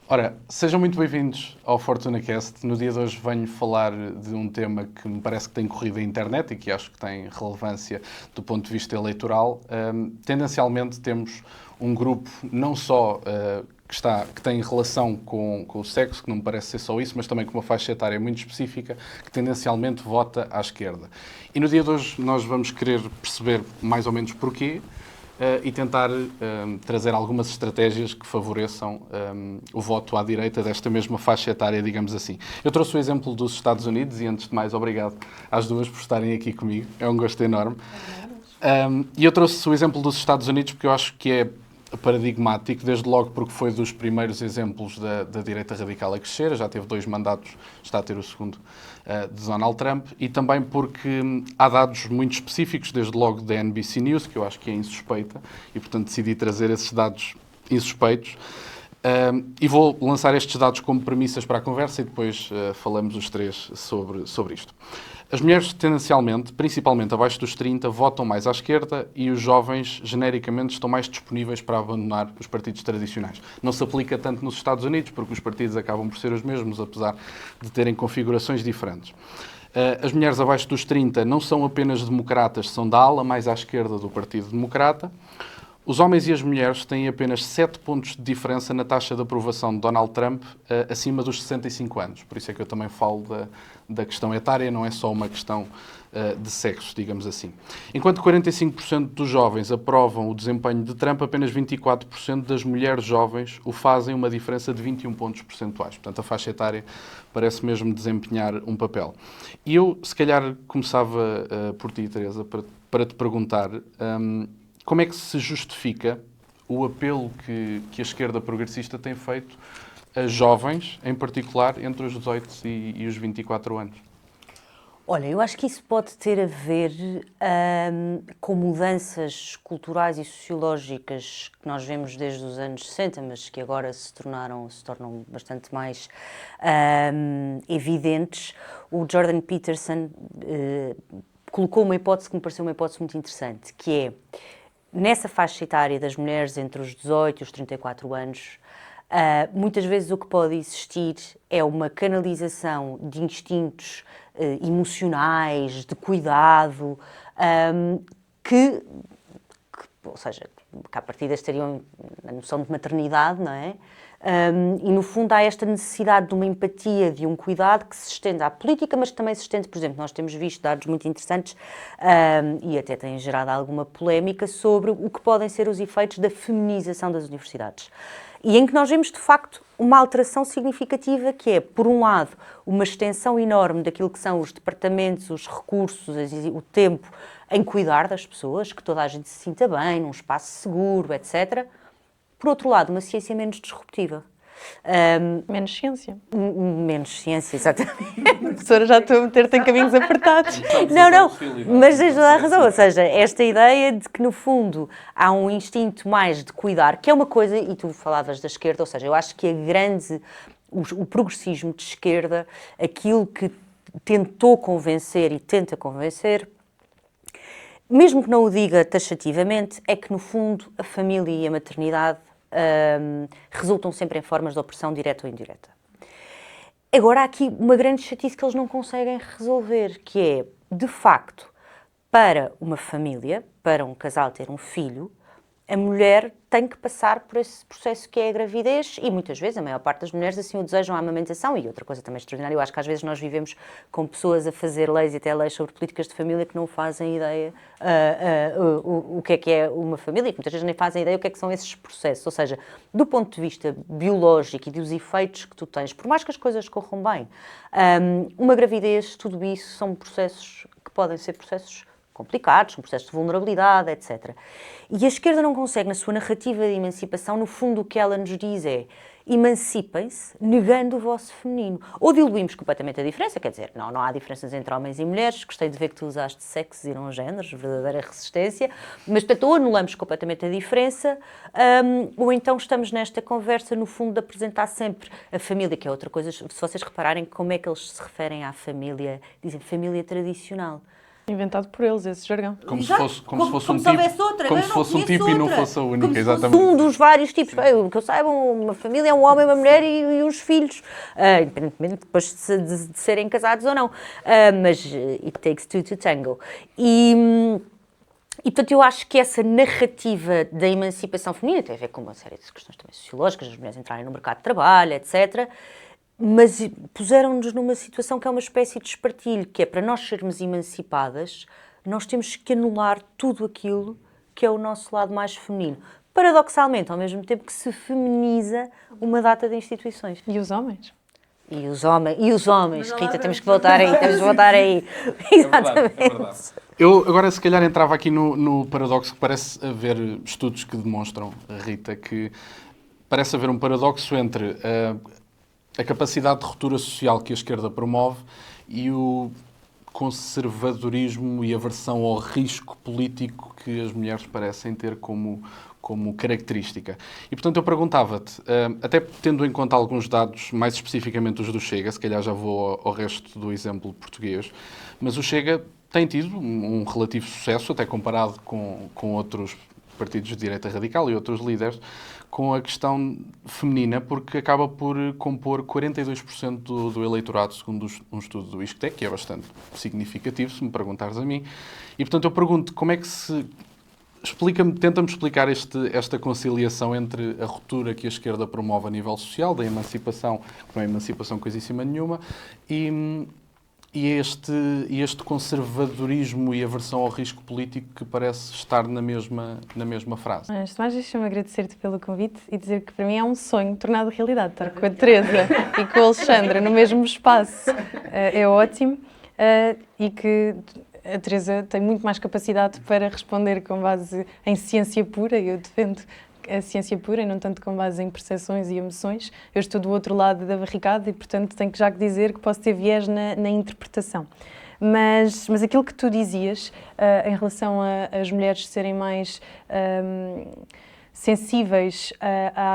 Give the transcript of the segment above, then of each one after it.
Ora, sejam muito bem-vindos ao FortunaCast. No dia de hoje venho falar de um tema que me parece que tem corrido a internet e que acho que tem relevância do ponto de vista eleitoral. Tendencialmente temos um grupo não só que tem relação com o sexo, que não me parece ser só isso, mas também com uma faixa etária muito específica, que tendencialmente vota à esquerda. E no dia de hoje nós vamos querer perceber mais ou menos porquê, e tentar trazer algumas estratégias que favoreçam o voto à direita desta mesma faixa etária, digamos assim. Eu trouxe o exemplo dos Estados Unidos e, antes de mais, obrigado às duas por estarem aqui comigo. É um gosto enorme. E eu trouxe o exemplo dos Estados Unidos porque eu acho que é paradigmático, desde logo porque foi dos primeiros exemplos da direita radical a crescer, já teve 2 mandatos, está a ter o segundo de Donald Trump, e também porque há dados muito específicos, desde logo da NBC News, que eu acho que é insuspeita, e portanto decidi trazer esses dados insuspeitos. E vou lançar estes dados como premissas para a conversa e depois falamos os três sobre isto. As mulheres, tendencialmente, principalmente abaixo dos 30, votam mais à esquerda e os jovens, genericamente, estão mais disponíveis para abandonar os partidos tradicionais. Não se aplica tanto nos Estados Unidos, porque os partidos acabam por ser os mesmos, apesar de terem configurações diferentes. As mulheres abaixo dos 30 não são apenas democratas, são da ala mais à esquerda do Partido Democrata. Os homens e as mulheres têm apenas 7 pontos de diferença na taxa de aprovação de Donald Trump acima dos 65 anos. Por isso é que eu também falo da questão etária, não é só uma questão de sexo, digamos assim. Enquanto 45% dos jovens aprovam o desempenho de Trump, apenas 24% das mulheres jovens o fazem, uma diferença de 21 pontos percentuais. Portanto, a faixa etária parece mesmo desempenhar um papel. E eu, se calhar, começava por ti, Teresa, para te perguntar... como é que se justifica o apelo que a esquerda progressista tem feito a jovens, em particular, entre os 18 e os 24 anos? Olha, eu acho que isso pode ter a ver com mudanças culturais e sociológicas que nós vemos desde os anos 60, mas que agora se tornam bastante mais evidentes. O Jordan Peterson colocou uma hipótese que me pareceu uma hipótese muito interessante, que é, nessa faixa etária das mulheres entre os 18 e os 34 anos, muitas vezes o que pode existir é uma canalização de instintos emocionais, de cuidado, ou seja, que à partida estariam na noção de maternidade, não é? E no fundo há esta necessidade de uma empatia, de um cuidado que se estende à política, mas que também se estende, por exemplo, nós temos visto dados muito interessantes e até têm gerado alguma polémica sobre o que podem ser os efeitos da feminização das universidades. E em que nós vemos, de facto, uma alteração significativa que é, por um lado, uma extensão enorme daquilo que são os departamentos, os recursos, o tempo em cuidar das pessoas, que toda a gente se sinta bem, num espaço seguro, etc. Por outro lado, uma ciência menos disruptiva. Menos ciência. Menos ciência, exatamente. A professora já estou a meter-te em caminhos apertados. Não, mas tens toda a razão. Ou seja, esta ideia de que, no fundo, há um instinto mais de cuidar, que é uma coisa, e tu falavas da esquerda, ou seja, eu acho que o progressismo de esquerda, aquilo que tentou convencer e tenta convencer, mesmo que não o diga taxativamente, é que, no fundo, a família e a maternidade resultam sempre em formas de opressão direta ou indireta. Agora, há aqui uma grande chatice que eles não conseguem resolver, que é, de facto, para uma família, para um casal ter um filho, a mulher tem que passar por esse processo que é a gravidez e, muitas vezes, a maior parte das mulheres assim o desejam, a amamentação. E outra coisa também extraordinária, eu acho que às vezes nós vivemos com pessoas a fazer leis e até leis sobre políticas de família que não fazem ideia o que é uma família, e que muitas vezes nem fazem ideia o que é que são esses processos. Ou seja, do ponto de vista biológico e dos efeitos que tu tens, por mais que as coisas corram bem, uma gravidez, tudo isso são processos que podem ser processos complicados, são processos de vulnerabilidade, etc. E a esquerda não consegue, na sua narrativa de emancipação, no fundo o que ela nos diz é: emancipem-se negando o vosso feminino. Ou diluímos completamente a diferença, quer dizer, não há diferenças entre homens e mulheres, gostei de ver que tu usaste sexos e não géneros, verdadeira resistência, mas, portanto, ou anulamos completamente a diferença, ou então estamos nesta conversa, no fundo, de apresentar sempre a família, que é outra coisa, se vocês repararem como é que eles se referem à família, dizem família tradicional. Inventado por eles, esse jargão. Como se Exato. fosse um se tipo, houvesse outra. como Eu se não fosse um conheço tipo e não outra. fosse a única, Como se fosse exatamente. um dos vários tipos. Bem, o que eu saiba, uma família é um homem, uma mulher e os filhos. Independentemente depois de serem casados ou não. Mas it takes two to tango. E, portanto, eu acho que essa narrativa da emancipação feminina tem a ver com uma série de questões também sociológicas, as mulheres entrarem no mercado de trabalho, etc., mas puseram-nos numa situação que é uma espécie de espartilho, que é para nós sermos emancipadas, nós temos que anular tudo aquilo que é o nosso lado mais feminino. Paradoxalmente, ao mesmo tempo que se feminiza uma data de instituições. E os homens? E os homens, Rita, temos que voltar aí, Exatamente. É verdade. Eu agora, se calhar, entrava aqui no paradoxo que parece haver estudos que demonstram, Rita, que parece haver um paradoxo entre a capacidade de ruptura social que a esquerda promove e o conservadorismo e aversão ao risco político que as mulheres parecem ter como característica. E, portanto, eu perguntava-te, até tendo em conta alguns dados, mais especificamente os do Chega, se calhar já vou ao resto do exemplo português, mas o Chega tem tido um relativo sucesso, até comparado com outros partidos de direita radical e outros líderes, com a questão feminina, porque acaba por compor 42% do eleitorado, segundo um estudo do ISCTE, que é bastante significativo, se me perguntares a mim. E, portanto, eu pergunto, como é que se... Tenta-me explicar esta conciliação entre a ruptura que a esquerda promove a nível social, da emancipação, que não é emancipação coisíssima nenhuma, e este conservadorismo e aversão ao risco político que parece estar na mesma frase. Antes de mais, deixa-me agradecer-te pelo convite e dizer que para mim é um sonho tornado realidade estar com a Teresa e com a Alexandra no mesmo espaço. É ótimo e que a Teresa tem muito mais capacidade para responder com base em ciência pura, e eu defendo a ciência pura e não tanto com base em percepções e emoções. Eu estou do outro lado da barricada e, portanto, tenho que já dizer que posso ter viés na interpretação. Mas aquilo que tu dizias em relação às mulheres serem mais sensíveis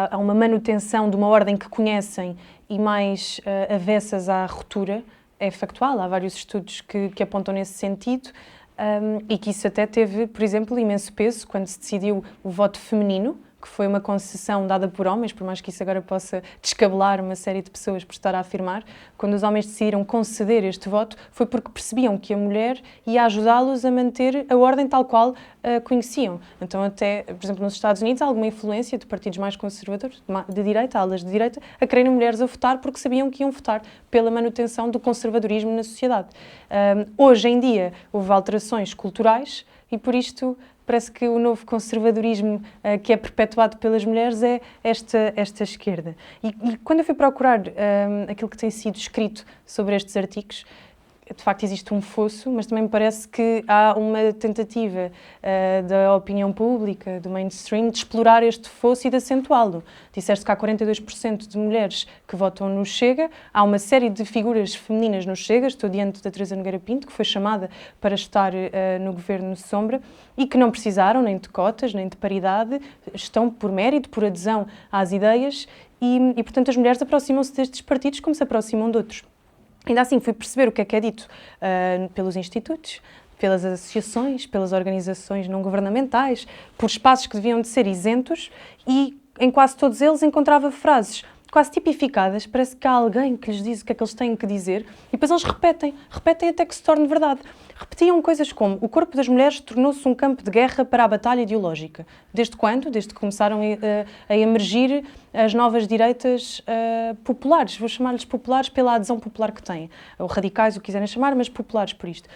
a uma manutenção de uma ordem que conhecem e mais avessas à ruptura, é factual. Há vários estudos que apontam nesse sentido e que isso até teve, por exemplo, imenso peso quando se decidiu o voto feminino, que foi uma concessão dada por homens, por mais que isso agora possa descabelar uma série de pessoas por estar a afirmar. Quando os homens decidiram conceder este voto, foi porque percebiam que a mulher ia ajudá-los a manter a ordem tal qual conheciam. Então, até, por exemplo, nos Estados Unidos, há alguma influência de partidos mais conservadores, de direita, alas de direita, a quererem mulheres a votar porque sabiam que iam votar pela manutenção do conservadorismo na sociedade. Hoje em dia, houve alterações culturais e, por isto, parece que o novo conservadorismo que é perpetuado pelas mulheres é esta esquerda. E quando eu fui procurar aquilo que tem sido escrito sobre estes artigos, de facto existe um fosso, mas também me parece que há uma tentativa da opinião pública, do mainstream, de explorar este fosso e de acentuá-lo. Disseste que há 42% de mulheres que votam no Chega, há uma série de figuras femininas no Chega, estou diante da Teresa Nogueira Pinto, que foi chamada para estar no Governo Sombra, e que não precisaram nem de cotas, nem de paridade, estão por mérito, por adesão às ideias, e portanto as mulheres aproximam-se destes partidos como se aproximam de outros. Ainda assim, fui perceber o que é dito pelos institutos, pelas associações, pelas organizações não governamentais, por espaços que deviam de ser isentos, e em quase todos eles encontrava frases quase tipificadas, parece que há alguém que lhes diz o que é que eles têm que dizer, e depois eles repetem até que se torne verdade. Repetiam coisas como: o corpo das mulheres tornou-se um campo de guerra para a batalha ideológica. Desde quando? Desde que começaram a emergir as novas direitas populares, vou chamar-lhes populares pela adesão popular que têm, ou radicais, o que quiserem chamar, mas populares por isto.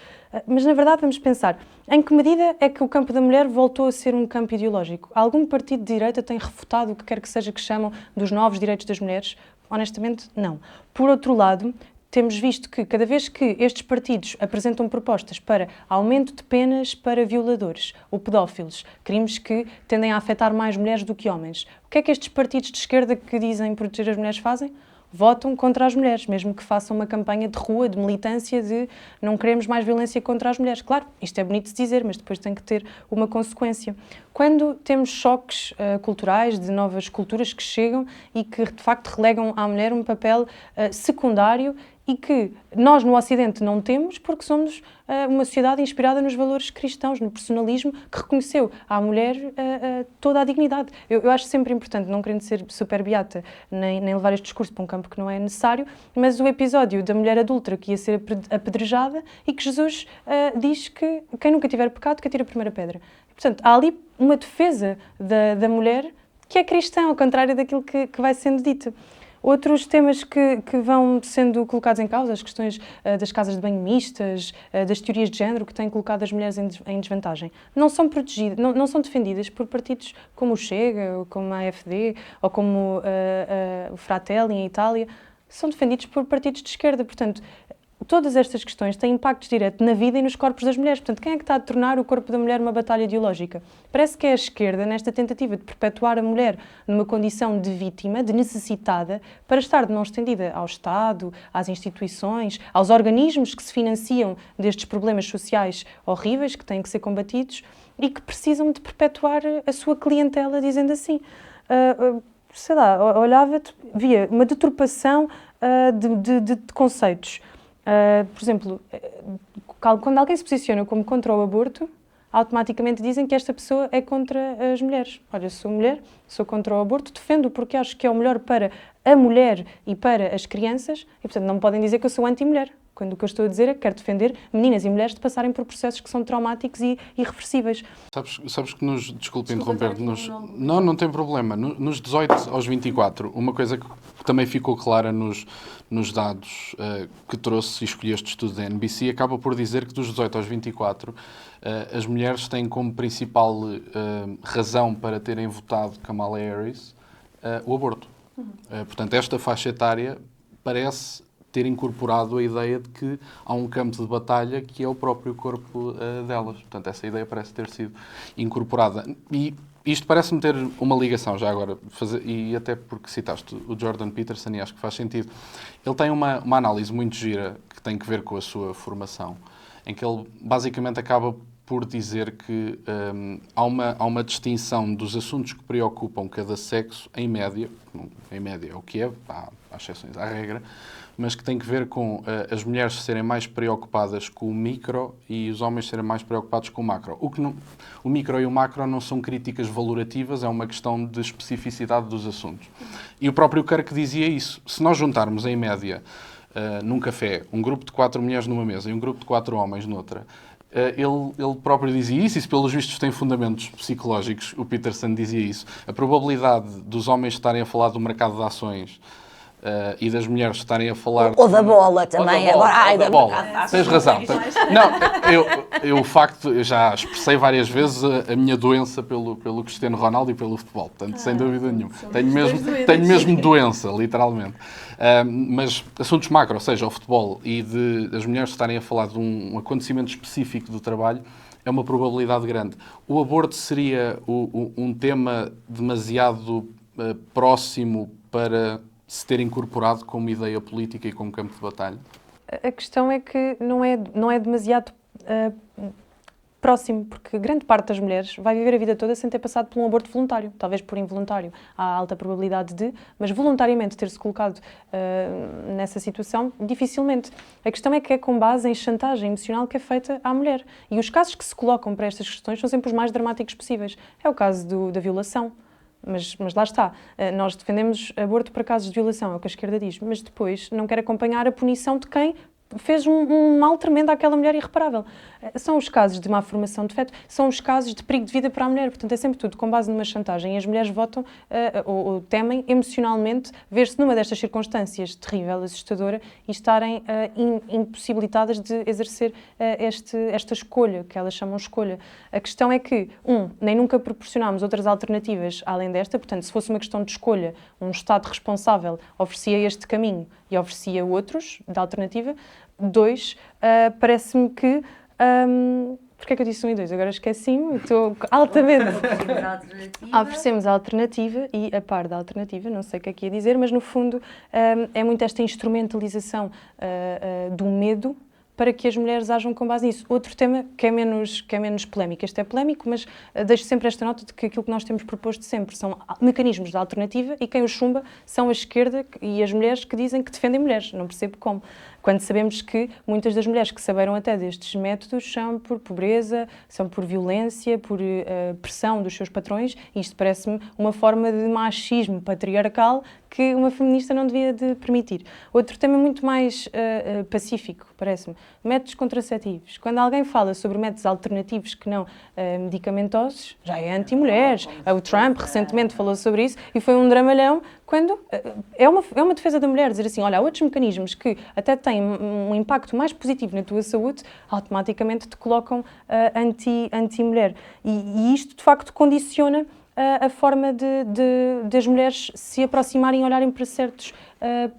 Mas, na verdade, vamos pensar, em que medida é que o campo da mulher voltou a ser um campo ideológico? Algum partido de direita tem refutado o que quer que seja que chamam dos novos direitos das mulheres? Honestamente, não. Por outro lado, temos visto que cada vez que estes partidos apresentam propostas para aumento de penas para violadores ou pedófilos, crimes que tendem a afetar mais mulheres do que homens, o que é que estes partidos de esquerda que dizem proteger as mulheres fazem? Votam contra as mulheres, mesmo que façam uma campanha de rua, de militância, de não queremos mais violência contra as mulheres. Claro, isto é bonito de dizer, mas depois tem que ter uma consequência. Quando temos choques culturais, de novas culturas que chegam e que, de facto, relegam à mulher um papel secundário e que nós no Ocidente não temos porque somos uma sociedade inspirada nos valores cristãos, no personalismo, que reconheceu à mulher toda a dignidade. Eu acho sempre importante, não querendo ser super beata, nem levar este discurso para um campo que não é necessário, mas o episódio da mulher adúltera que ia ser apedrejada e que Jesus diz que quem nunca tiver pecado que atire a primeira pedra. Portanto, há ali uma defesa da mulher que é cristã, ao contrário daquilo que vai sendo dito. Outros temas que vão sendo colocados em causa, as questões das casas de banho mistas, das teorias de género que têm colocado as mulheres em desvantagem, não são protegidas, não são defendidas por partidos como o Chega, ou como a AfD, ou como o Fratelli em Itália, são defendidos por partidos de esquerda. Portanto, todas estas questões têm impactos diretos na vida e nos corpos das mulheres. Portanto, quem é que está a tornar o corpo da mulher uma batalha ideológica? Parece que é a esquerda, nesta tentativa de perpetuar a mulher numa condição de vítima, de necessitada, para estar de mão estendida ao Estado, às instituições, aos organismos que se financiam destes problemas sociais horríveis que têm que ser combatidos e que precisam de perpetuar a sua clientela, dizendo assim. Sei lá, olhava-te, via uma deturpação de conceitos. Por exemplo, quando alguém se posiciona como contra o aborto, automaticamente dizem que esta pessoa é contra as mulheres. Olha, sou mulher, sou contra o aborto, defendo porque acho que é o melhor para a mulher e para as crianças e, portanto, não me podem dizer que eu sou anti-mulher. Quando o que eu estou a dizer é que quero defender meninas e mulheres de passarem por processos que são traumáticos e irreversíveis. Sabes que desculpe interromper, não tem problema, nos 18 aos 24, uma coisa que também ficou clara nos dados que trouxe e escolhi este estudo da NBC, acaba por dizer que dos 18 aos 24, as mulheres têm como principal razão para terem votado Kamala Harris o aborto. Portanto, esta faixa etária parece ter incorporado a ideia de que há um campo de batalha que é o próprio corpo delas. Portanto, essa ideia parece ter sido incorporada. E isto parece-me ter uma ligação, já agora, e até porque citaste o Jordan Peterson, e acho que faz sentido. Ele tem uma análise muito gira que tem que ver com a sua formação, em que ele basicamente acaba por dizer que há uma distinção dos assuntos que preocupam cada sexo, em média é o que é, há exceções à regra, mas que tem que ver com as mulheres serem mais preocupadas com o micro e os homens serem mais preocupados com o macro. O micro e o macro não são críticas valorativas, é uma questão de especificidade dos assuntos. E o próprio Kirk dizia isso. Se nós juntarmos, em média, num café, um grupo de 4 mulheres numa mesa e um grupo de 4 homens noutra, ele próprio dizia isso, e isso pelos vistos tem fundamentos psicológicos, o Peterson dizia isso. A probabilidade dos homens estarem a falar do mercado de ações e das mulheres estarem a falar... Ou da bola também. Da bola. Tens razão. Não, eu já expressei várias vezes a minha doença pelo Cristiano Ronaldo e pelo futebol. Portanto, sem dúvida nenhuma. Tenho mesmo doença, literalmente. Mas assuntos macro, ou seja, o futebol e das mulheres estarem a falar de um acontecimento específico do trabalho, é uma probabilidade grande. O aborto seria um tema demasiado próximo para se ter incorporado como ideia política e como campo de batalha? A questão é que não é demasiado próximo, porque grande parte das mulheres vai viver a vida toda sem ter passado por um aborto voluntário, talvez por involuntário. Há alta probabilidade mas voluntariamente ter-se colocado nessa situação, dificilmente. A questão é que é com base em chantagem emocional que é feita à mulher. E os casos que se colocam para estas questões são sempre os mais dramáticos possíveis. É o caso da violação. Mas lá está, nós defendemos aborto para casos de violação, é o que a esquerda diz, mas depois não quer acompanhar a punição de quem fez um mal tremendo àquela mulher irreparável. São os casos de má formação de feto, são os casos de perigo de vida para a mulher. Portanto, é sempre tudo com base numa chantagem. E as mulheres votam ou temem emocionalmente ver-se numa destas circunstâncias terrível, assustadora, e estarem impossibilitadas de exercer esta escolha, que elas chamam escolha. A questão é que, nem nunca proporcionámos outras alternativas além desta. Portanto, se fosse uma questão de escolha, um Estado responsável oferecia este caminho e oferecia outros de alternativa. 2, parece-me que... Porquê é que eu disse 1 e 2? Agora esqueci-me, estou altamente... Oferecemos a alternativa e a par da alternativa, não sei o que é que ia dizer, mas no fundo é muito esta instrumentalização do medo para que as mulheres ajam com base nisso. Outro tema que é menos polémico. Este é polémico, mas deixo sempre esta nota de que aquilo que nós temos proposto sempre são mecanismos de alternativa e quem os chumba são a esquerda e as mulheres que dizem que defendem mulheres. Não percebo como. Quando sabemos que muitas das mulheres que saberam até destes métodos são por pobreza, são por violência, por pressão dos seus patrões, e isto parece-me uma forma de machismo patriarcal que uma feminista não devia de permitir. Outro tema muito mais pacífico, parece-me, métodos contraceptivos. Quando alguém fala sobre métodos alternativos que não medicamentosos, já é anti-mulheres. O Trump recentemente falou sobre isso e foi um dramalhão, quando é uma defesa da mulher, dizer assim, olha, há outros mecanismos que até têm um impacto mais positivo na tua saúde, automaticamente te colocam anti-mulher. E isto, de facto, condiciona a forma das mulheres se aproximarem e olharem para certos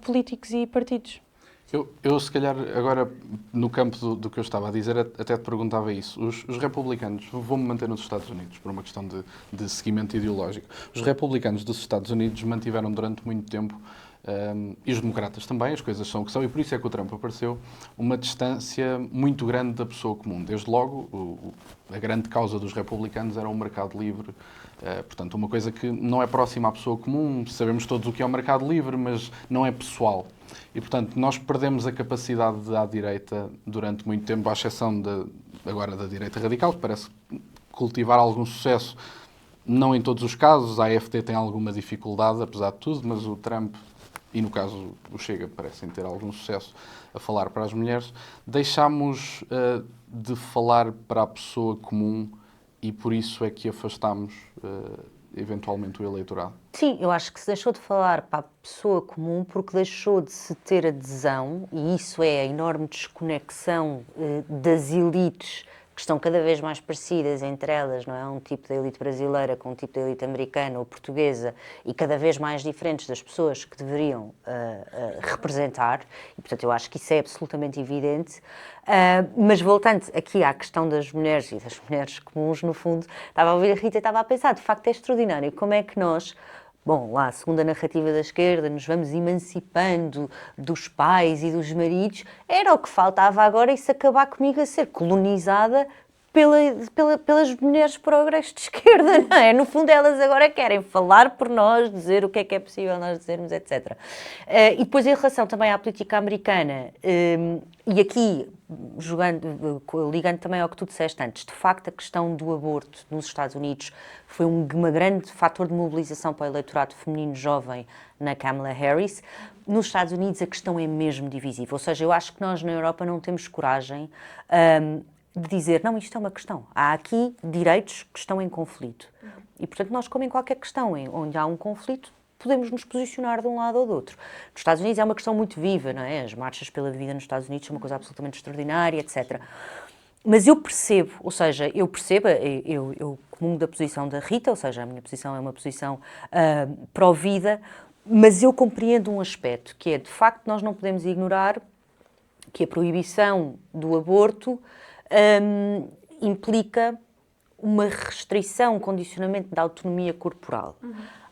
políticos e partidos. Eu, se calhar, agora, no campo do que eu estava a dizer, até te perguntava isso. Os republicanos, vou-me manter nos Estados Unidos, por uma questão de seguimento ideológico. Os republicanos dos Estados Unidos mantiveram durante muito tempo, e os democratas também, as coisas são o que são, e por isso é que o Trump apareceu, uma distância muito grande da pessoa comum. Desde logo, a grande causa dos republicanos era o mercado livre. Portanto, uma coisa que não é próxima à pessoa comum, sabemos todos o que é o mercado livre, mas não é pessoal. E, portanto, nós perdemos a capacidade à direita durante muito tempo, à exceção agora da direita radical, que parece cultivar algum sucesso, não em todos os casos. A AfD tem alguma dificuldade, apesar de tudo, mas o Trump, e no caso o Chega, parecem ter algum sucesso a falar para as mulheres. Deixámos de falar para a pessoa comum e por isso é que afastámos eventualmente o eleitorado. Sim, eu acho que se deixou de falar para a pessoa comum porque deixou de se ter adesão, e isso é a enorme desconexão das elites que estão cada vez mais parecidas entre elas, não é? Um tipo de elite brasileira com um tipo de elite americana ou portuguesa, e cada vez mais diferentes das pessoas que deveriam representar, e portanto eu acho que isso é absolutamente evidente. Mas voltando aqui à questão das mulheres e das mulheres comuns, no fundo, estava a ouvir a Rita e estava a pensar, de facto é extraordinário como é que nós, bom, lá, segundo a narrativa da esquerda, nos vamos emancipando dos pais e dos maridos, era o que faltava agora isso acabar comigo a ser colonizada pelas mulheres progressistas de esquerda, não é? No fundo, elas agora querem falar por nós, dizer o que é possível nós dizermos, etc. E depois, em relação também à política americana, e aqui, ligando também ao que tu disseste antes, de facto, a questão do aborto nos Estados Unidos foi um grande fator de mobilização para o eleitorado feminino jovem na Kamala Harris. Nos Estados Unidos, a questão é mesmo divisível. Ou seja, eu acho que nós, na Europa, não temos coragem de dizer, não, isto é uma questão. Há aqui direitos que estão em conflito. E, portanto, nós, como em qualquer questão onde há um conflito, podemos nos posicionar de um lado ou do outro. Nos Estados Unidos é uma questão muito viva, não é? As marchas pela vida nos Estados Unidos são uma coisa absolutamente extraordinária, etc. Mas eu percebo, eu comungo da posição da Rita, ou seja, a minha posição é uma posição pró-vida, mas eu compreendo um aspecto, que é, de facto, nós não podemos ignorar que a proibição do aborto implica uma restrição, um condicionamento da autonomia corporal.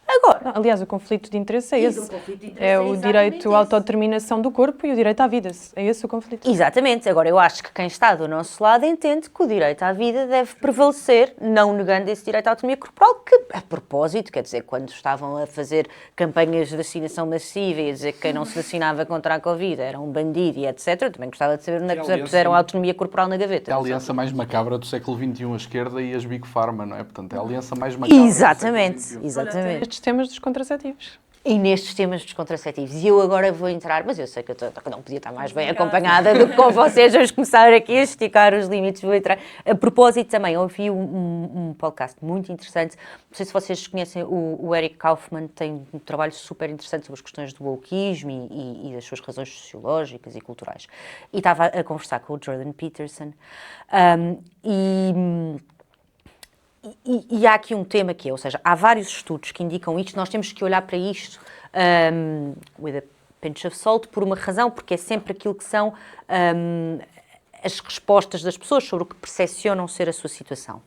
Agora, aliás, o conflito de interesse é esse. É o direito à autodeterminação do corpo e o direito à vida. É esse o conflito. Exatamente. Agora, eu acho que quem está do nosso lado entende que o direito à vida deve prevalecer, não negando esse direito à autonomia corporal, que, a propósito, quer dizer, quando estavam a fazer campanhas de vacinação massiva e a dizer que quem não se vacinava contra a Covid era um bandido e etc., eu também gostava de saber onde é que puseram a autonomia corporal na gaveta. É a aliança mais macabra do século XXI, a esquerda e as Big Pharma, não é? Portanto, é a aliança mais macabra Exatamente, do século XXI. exatamente. Estes temas dos contraceptivos. E nestes temas dos contraceptivos. E eu agora vou entrar, mas eu sei que eu não podia estar mais bem acompanhada do que com vocês, vamos começar aqui a esticar os limites, vou entrar. A propósito também, ouvi um podcast muito interessante, não sei se vocês conhecem, o Eric Kaufmann tem um trabalho super interessante sobre as questões do wokeismo e das suas razões sociológicas e culturais. E estava a conversar com o Jordan Peterson, e há aqui um tema que é, ou seja, há vários estudos que indicam isto, nós temos que olhar para isto with a pinch of salt, por uma razão, porque é sempre aquilo que são as respostas das pessoas sobre o que percepcionam ser a sua situação.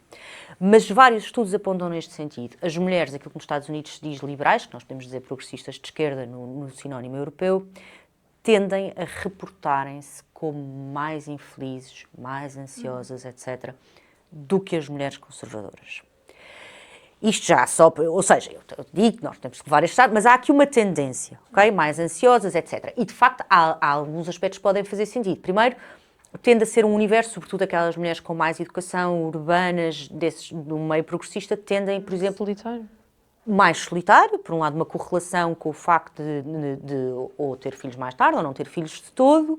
Mas vários estudos apontam neste sentido. As mulheres, aquilo que nos Estados Unidos se diz liberais, que nós podemos dizer progressistas de esquerda no sinónimo europeu, tendem a reportarem-se como mais infelizes, mais ansiosas, etc., do que as mulheres conservadoras. Isto já só, ou seja, eu digo que nós temos que levar este estado, mas há aqui uma tendência, ok? Mais ansiosas, etc. E, de facto, há alguns aspectos que podem fazer sentido. Primeiro, tende a ser um universo, sobretudo aquelas mulheres com mais educação, urbanas, do meio progressista, tendem, por exemplo, mais solitário, por um lado uma correlação com o facto de ou ter filhos mais tarde ou não ter filhos de todo,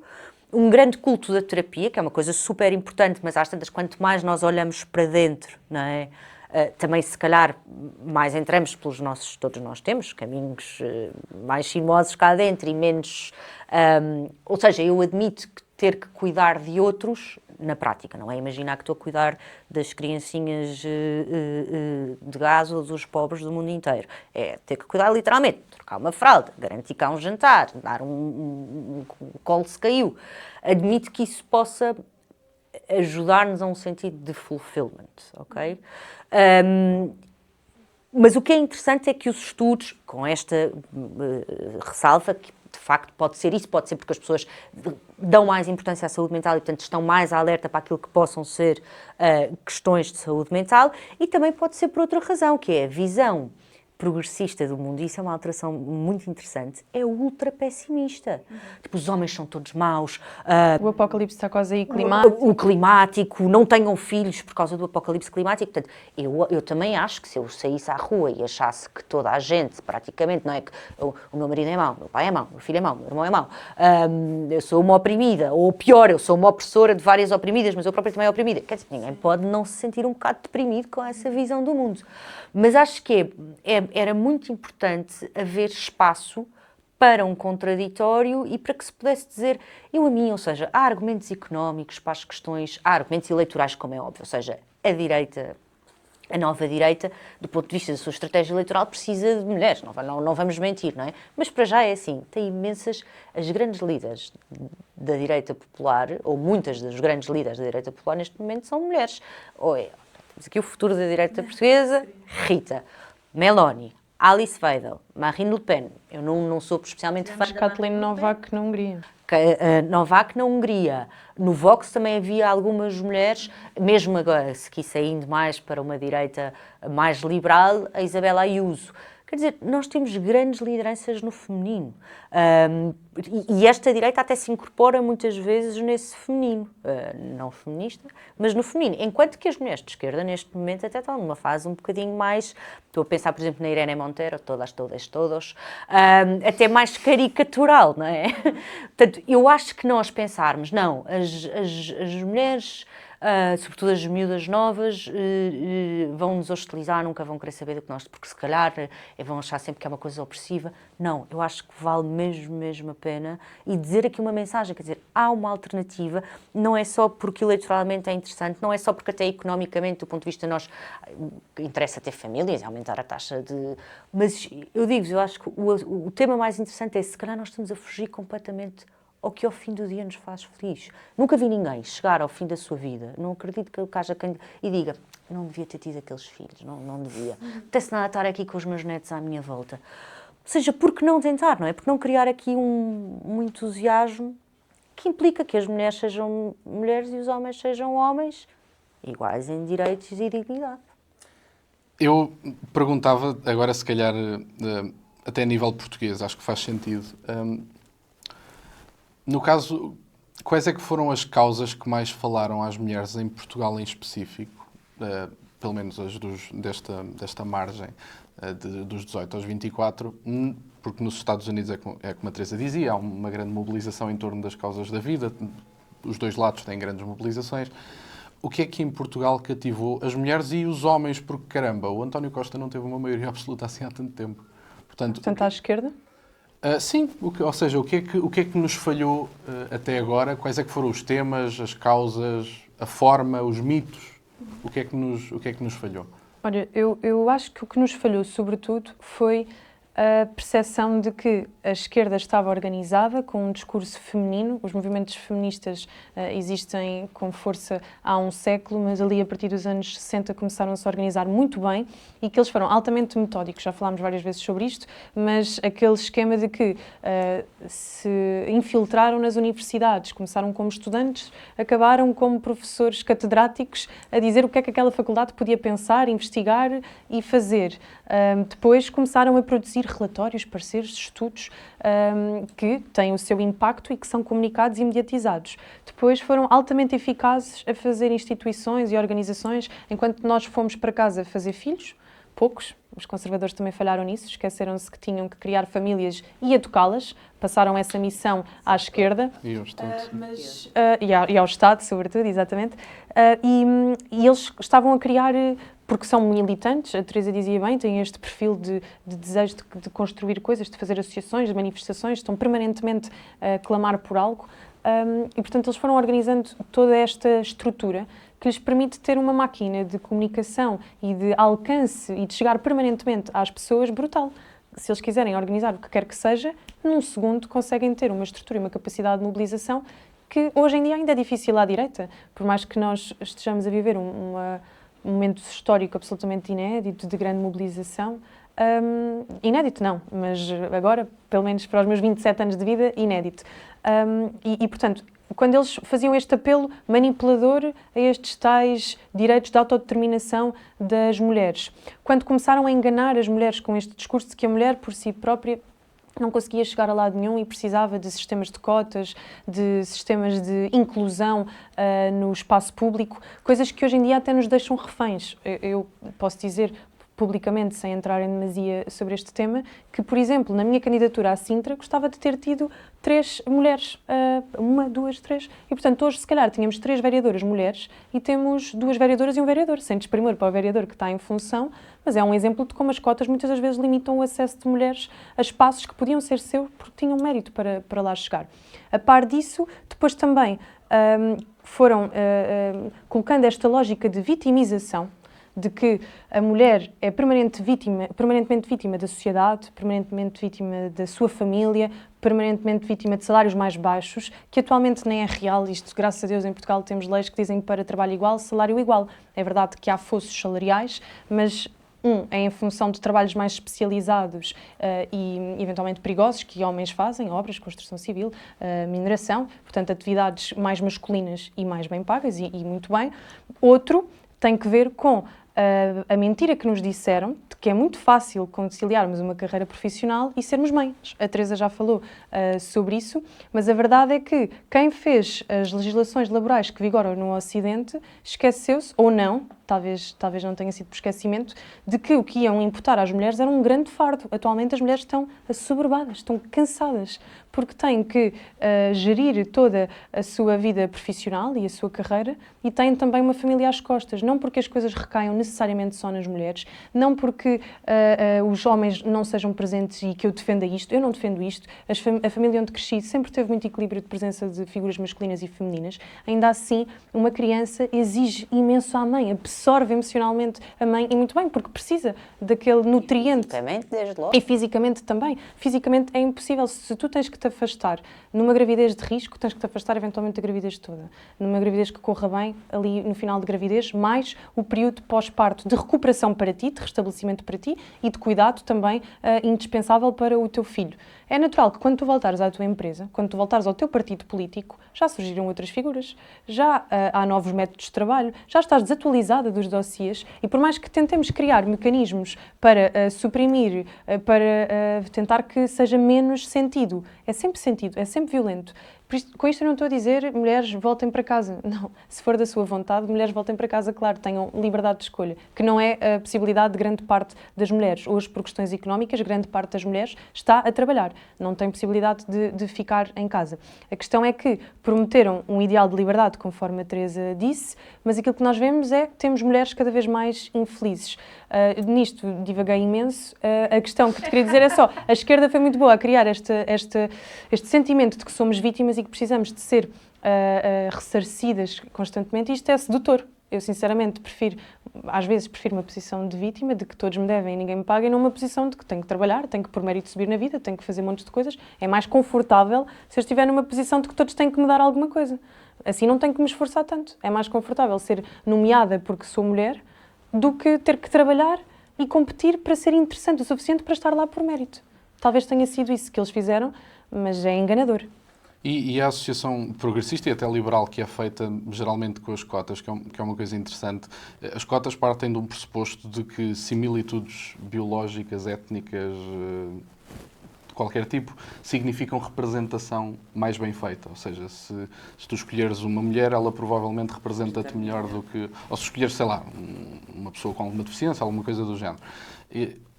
um grande culto da terapia, que é uma coisa super importante, mas às tantas, quanto mais nós olhamos para dentro, não é? Também se calhar mais entramos pelos nossos, todos nós temos caminhos mais sinuosos cá dentro e menos, ou seja, eu admito que ter que cuidar de outros na prática, não é imaginar que estou a cuidar das criancinhas de gás ou dos pobres do mundo inteiro, é ter que cuidar literalmente, trocar uma fralda, garantir cá um jantar, dar um colo se caiu, admito que isso possa ajudar-nos a um sentido de fulfillment, ok? Mas o que é interessante é que os estudos, com esta ressalva, que de facto pode ser isso, pode ser porque as pessoas dão mais importância à saúde mental e, portanto, estão mais alerta para aquilo que possam ser questões de saúde mental, e também pode ser por outra razão, que é a visão progressista do mundo, e isso é uma alteração muito interessante, é ultra pessimista. Tipo, os homens são todos maus. O apocalipse está quase aí, climático. O climático, não tenham filhos por causa do apocalipse climático. Portanto, eu também acho que se eu saísse à rua e achasse que toda a gente, praticamente, não é que o meu marido é mau, o meu pai é mau, o meu filho é mau, o meu irmão é mau, eu sou uma oprimida, ou pior, eu sou uma opressora de várias oprimidas, mas eu própria também é oprimida. Quer dizer, ninguém pode não se sentir um bocado deprimido com essa visão do mundo. Mas acho que era muito importante haver espaço para um contraditório e para que se pudesse dizer eu a mim, ou seja, há argumentos económicos para as questões, há argumentos eleitorais, como é óbvio, ou seja, a direita, a nova direita, do ponto de vista da sua estratégia eleitoral, precisa de mulheres, não vamos mentir, não é? Mas para já é assim, tem imensas, as grandes líderes da direita popular, ou muitas das grandes líderes da direita popular neste momento são mulheres. Temos aqui o futuro da direita portuguesa, Rita, Meloni, Alice Weidel, Marine Le Pen. Eu não sou especialmente fã. Kathleen Novak na Hungria. Novak na Hungria. No Vox também havia algumas mulheres, mesmo agora, se quis saindo mais para uma direita mais liberal, a Isabel Ayuso. Quer dizer, nós temos grandes lideranças no feminino. E esta direita até se incorpora muitas vezes nesse feminino. Não feminista, mas no feminino. Enquanto que as mulheres de esquerda, neste momento, até estão numa fase um bocadinho mais... Estou a pensar, por exemplo, na Irene Montero, todos, até mais caricatural, não é? Portanto, eu acho que nós pensarmos, não, as mulheres... sobretudo as miúdas novas, vão-nos hostilizar, nunca vão querer saber do que nós, porque se calhar vão achar sempre que é uma coisa opressiva. Não, eu acho que vale mesmo a pena e dizer aqui uma mensagem, quer dizer, há uma alternativa, não é só porque eleitoralmente é interessante, não é só porque até economicamente, do ponto de vista nós, interessa ter famílias, aumentar a taxa de... Mas eu digo-vos, eu acho que o tema mais interessante é se calhar nós estamos a fugir completamente ou que ao fim do dia nos faz feliz. Nunca vi ninguém chegar ao fim da sua vida, não acredito que haja quem e diga, não devia ter tido aqueles filhos, não devia. Apetece nada estar aqui com os meus netos à minha volta. Ou seja, por que não tentar, não é? Por que não criar aqui um entusiasmo que implica que as mulheres sejam mulheres e os homens sejam homens, iguais em direitos e dignidade. Eu perguntava, agora se calhar, até a nível português, acho que faz sentido... No caso, quais é que foram as causas que mais falaram às mulheres em Portugal em específico, pelo menos as desta margem dos 18 aos 24, porque nos Estados Unidos é como a Teresa dizia, há uma grande mobilização em torno das causas da vida, os dois lados têm grandes mobilizações. O que é que em Portugal cativou as mulheres e os homens? Porque, caramba, o António Costa não teve uma maioria absoluta assim há tanto tempo. Portanto à esquerda? Sim, ou seja, o que é que nos falhou até agora? Quais é que foram os temas, as causas, a forma, os mitos? O que é que nos falhou? Olha, eu acho que o que nos falhou, sobretudo, foi a percepção de que a esquerda estava organizada com um discurso feminino. Os movimentos feministas existem com força há um século, mas ali a partir dos anos 60 começaram-se a organizar muito bem e que eles foram altamente metódicos. Já falámos várias vezes sobre isto, mas aquele esquema de que se infiltraram nas universidades, começaram como estudantes, acabaram como professores catedráticos a dizer o que é que aquela faculdade podia pensar, investigar e fazer. Depois começaram a produzir relatórios, pareceres, estudos que têm o seu impacto e que são comunicados e imediatizados. Depois foram altamente eficazes a fazer instituições e organizações, enquanto nós fomos para casa fazer filhos, poucos, os conservadores também falharam nisso, esqueceram-se que tinham que criar famílias e educá-las, passaram essa missão à esquerda. E ao Estado. E ao Estado, sobretudo, exatamente. E eles estavam a criar, porque são militantes, a Teresa dizia bem, têm este perfil de desejo de construir coisas, de fazer associações, de manifestações, estão permanentemente a clamar por algo. E, portanto, eles foram organizando toda esta estrutura que lhes permite ter uma máquina de comunicação e de alcance e de chegar permanentemente às pessoas brutal. Se eles quiserem organizar o que quer que seja, num segundo conseguem ter uma estrutura e uma capacidade de mobilização que hoje em dia ainda é difícil à direita, por mais que nós estejamos a viver um momento histórico absolutamente inédito, de grande mobilização. Inédito não, mas agora, pelo menos para os meus 27 anos de vida, inédito. Portanto, quando eles faziam este apelo manipulador a estes tais direitos de autodeterminação das mulheres, quando começaram a enganar as mulheres com este discurso de que a mulher por si própria não conseguia chegar a lado nenhum e precisava de sistemas de cotas, de sistemas de inclusão no espaço público, coisas que hoje em dia até nos deixam reféns. Eu posso dizer publicamente, sem entrar em demasia sobre este tema, que, por exemplo, na minha candidatura à Sintra, gostava de ter tido 3 mulheres, 1, 2, 3, e, portanto, hoje, se calhar, tínhamos 3 vereadoras mulheres e temos 2 vereadoras e um vereador, sem desprimor para o vereador que está em função, mas é um exemplo de como as cotas muitas das vezes limitam o acesso de mulheres a espaços que podiam ser seus porque tinham mérito para lá chegar. A par disso, depois também foram colocando esta lógica de vitimização, de que a mulher é permanentemente vítima da sociedade, permanentemente vítima da sua família, permanentemente vítima de salários mais baixos, que atualmente nem é real. Isto, graças a Deus, em Portugal temos leis que dizem que para trabalho igual, salário igual. É verdade que há fossos salariais, mas é em função de trabalhos mais especializados e eventualmente perigosos que homens fazem, obras, construção civil, mineração, portanto atividades mais masculinas e mais bem pagas e muito bem. Outro tem que ver com a mentira que nos disseram de que é muito fácil conciliarmos uma carreira profissional e sermos mães. A Teresa já falou sobre isso, mas a verdade é que quem fez as legislações laborais que vigoram no Ocidente esqueceu-se, ou não, talvez não tenha sido por esquecimento, de que o que iam imputar às mulheres era um grande fardo. Atualmente as mulheres estão assoberbadas, estão cansadas, porque têm que gerir toda a sua vida profissional e a sua carreira e têm também uma família às costas. Não porque as coisas recaiam necessariamente só nas mulheres, não porque os homens não sejam presentes e que eu defenda isto. Eu não defendo isto. A família onde cresci sempre teve muito equilíbrio de presença de figuras masculinas e femininas. Ainda assim, uma criança exige imenso à mãe, absorve emocionalmente a mãe, e muito bem, porque precisa daquele nutriente. E fisicamente, desde logo. E fisicamente também. Fisicamente é impossível. Se tu tens que te afastar numa gravidez de risco, tens que te afastar eventualmente da gravidez toda. Numa gravidez que corra bem, ali no final de gravidez, mais o período pós-parto de recuperação para ti, de restabelecimento para ti e de cuidado também indispensável para o teu filho. É natural que quando tu voltares à tua empresa, quando tu voltares ao teu partido político, já surgiram outras figuras, já há novos métodos de trabalho, já estás desatualizada dos dossiês e por mais que tentemos criar mecanismos para suprimir, para tentar que seja menos sentido, é sempre violento. Com isto eu não estou a dizer mulheres voltem para casa. Não, se for da sua vontade, mulheres voltem para casa, claro, tenham liberdade de escolha, que não é a possibilidade de grande parte das mulheres. Hoje, por questões económicas, grande parte das mulheres está a trabalhar, não tem possibilidade de ficar em casa. A questão é que prometeram um ideal de liberdade, conforme a Teresa disse, mas aquilo que nós vemos é que temos mulheres cada vez mais infelizes. Nisto divaguei imenso. A questão que te queria dizer é só, a esquerda foi muito boa a criar este sentimento de que somos vítimas e que precisamos de ser ressarcidas constantemente, e isto é sedutor. Eu, sinceramente, prefiro às vezes prefiro uma posição de vítima, de que todos me devem e ninguém me paga, e não uma posição de que tenho que trabalhar, tenho que por mérito subir na vida, tenho que fazer montes de coisas. É mais confortável se eu estiver numa posição de que todos têm que me dar alguma coisa. Assim não tenho que me esforçar tanto. É mais confortável ser nomeada porque sou mulher do que ter que trabalhar e competir para ser interessante o suficiente para estar lá por mérito. Talvez tenha sido isso que eles fizeram, mas é enganador. E a associação progressista e até liberal que é feita geralmente com as cotas, que é uma coisa interessante, as cotas partem de um pressuposto de que similitudes biológicas, étnicas, de qualquer tipo, significam representação mais bem feita. Ou seja, se tu escolheres uma mulher, ela provavelmente representa-te melhor do que... Ou se escolheres, sei lá, uma pessoa com alguma deficiência, alguma coisa do género.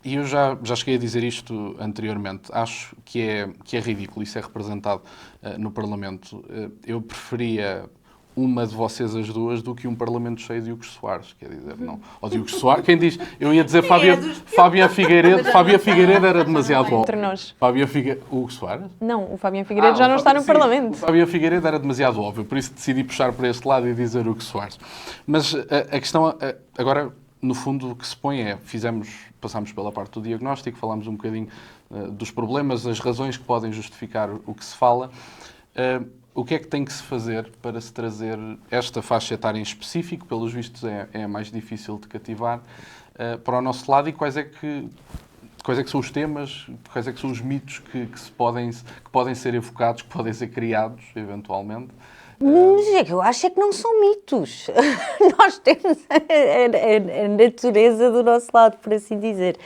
E eu já cheguei a dizer isto anteriormente. Acho que é ridículo isso é representado no Parlamento. Eu preferia uma de vocês as duas do que um Parlamento cheio de Hugo Soares. Quer dizer, não. Ou de Hugo Soares. Quem diz? Eu ia dizer Fábia Figueiredo. Fábia Figueiredo era demasiado óbvio. Entre nós. Hugo Soares? Não, o Fabiano Figueiredo já não está no Parlamento. O Fábia Figueiredo era demasiado óbvio, por isso decidi puxar para este lado e dizer Hugo Soares. Mas a questão agora, no fundo, o que se põe é, passámos pela parte do diagnóstico, falámos um bocadinho dos problemas, as razões que podem justificar o que se fala. O que é que tem que se fazer para se trazer esta faixa etária em específico, pelos vistos é mais difícil de cativar, para o nosso lado, e quais é que são os temas, quais é que são os mitos que podem ser evocados, que podem ser criados, eventualmente? Eu acho que não são mitos. Nós temos a natureza do nosso lado, por assim dizer.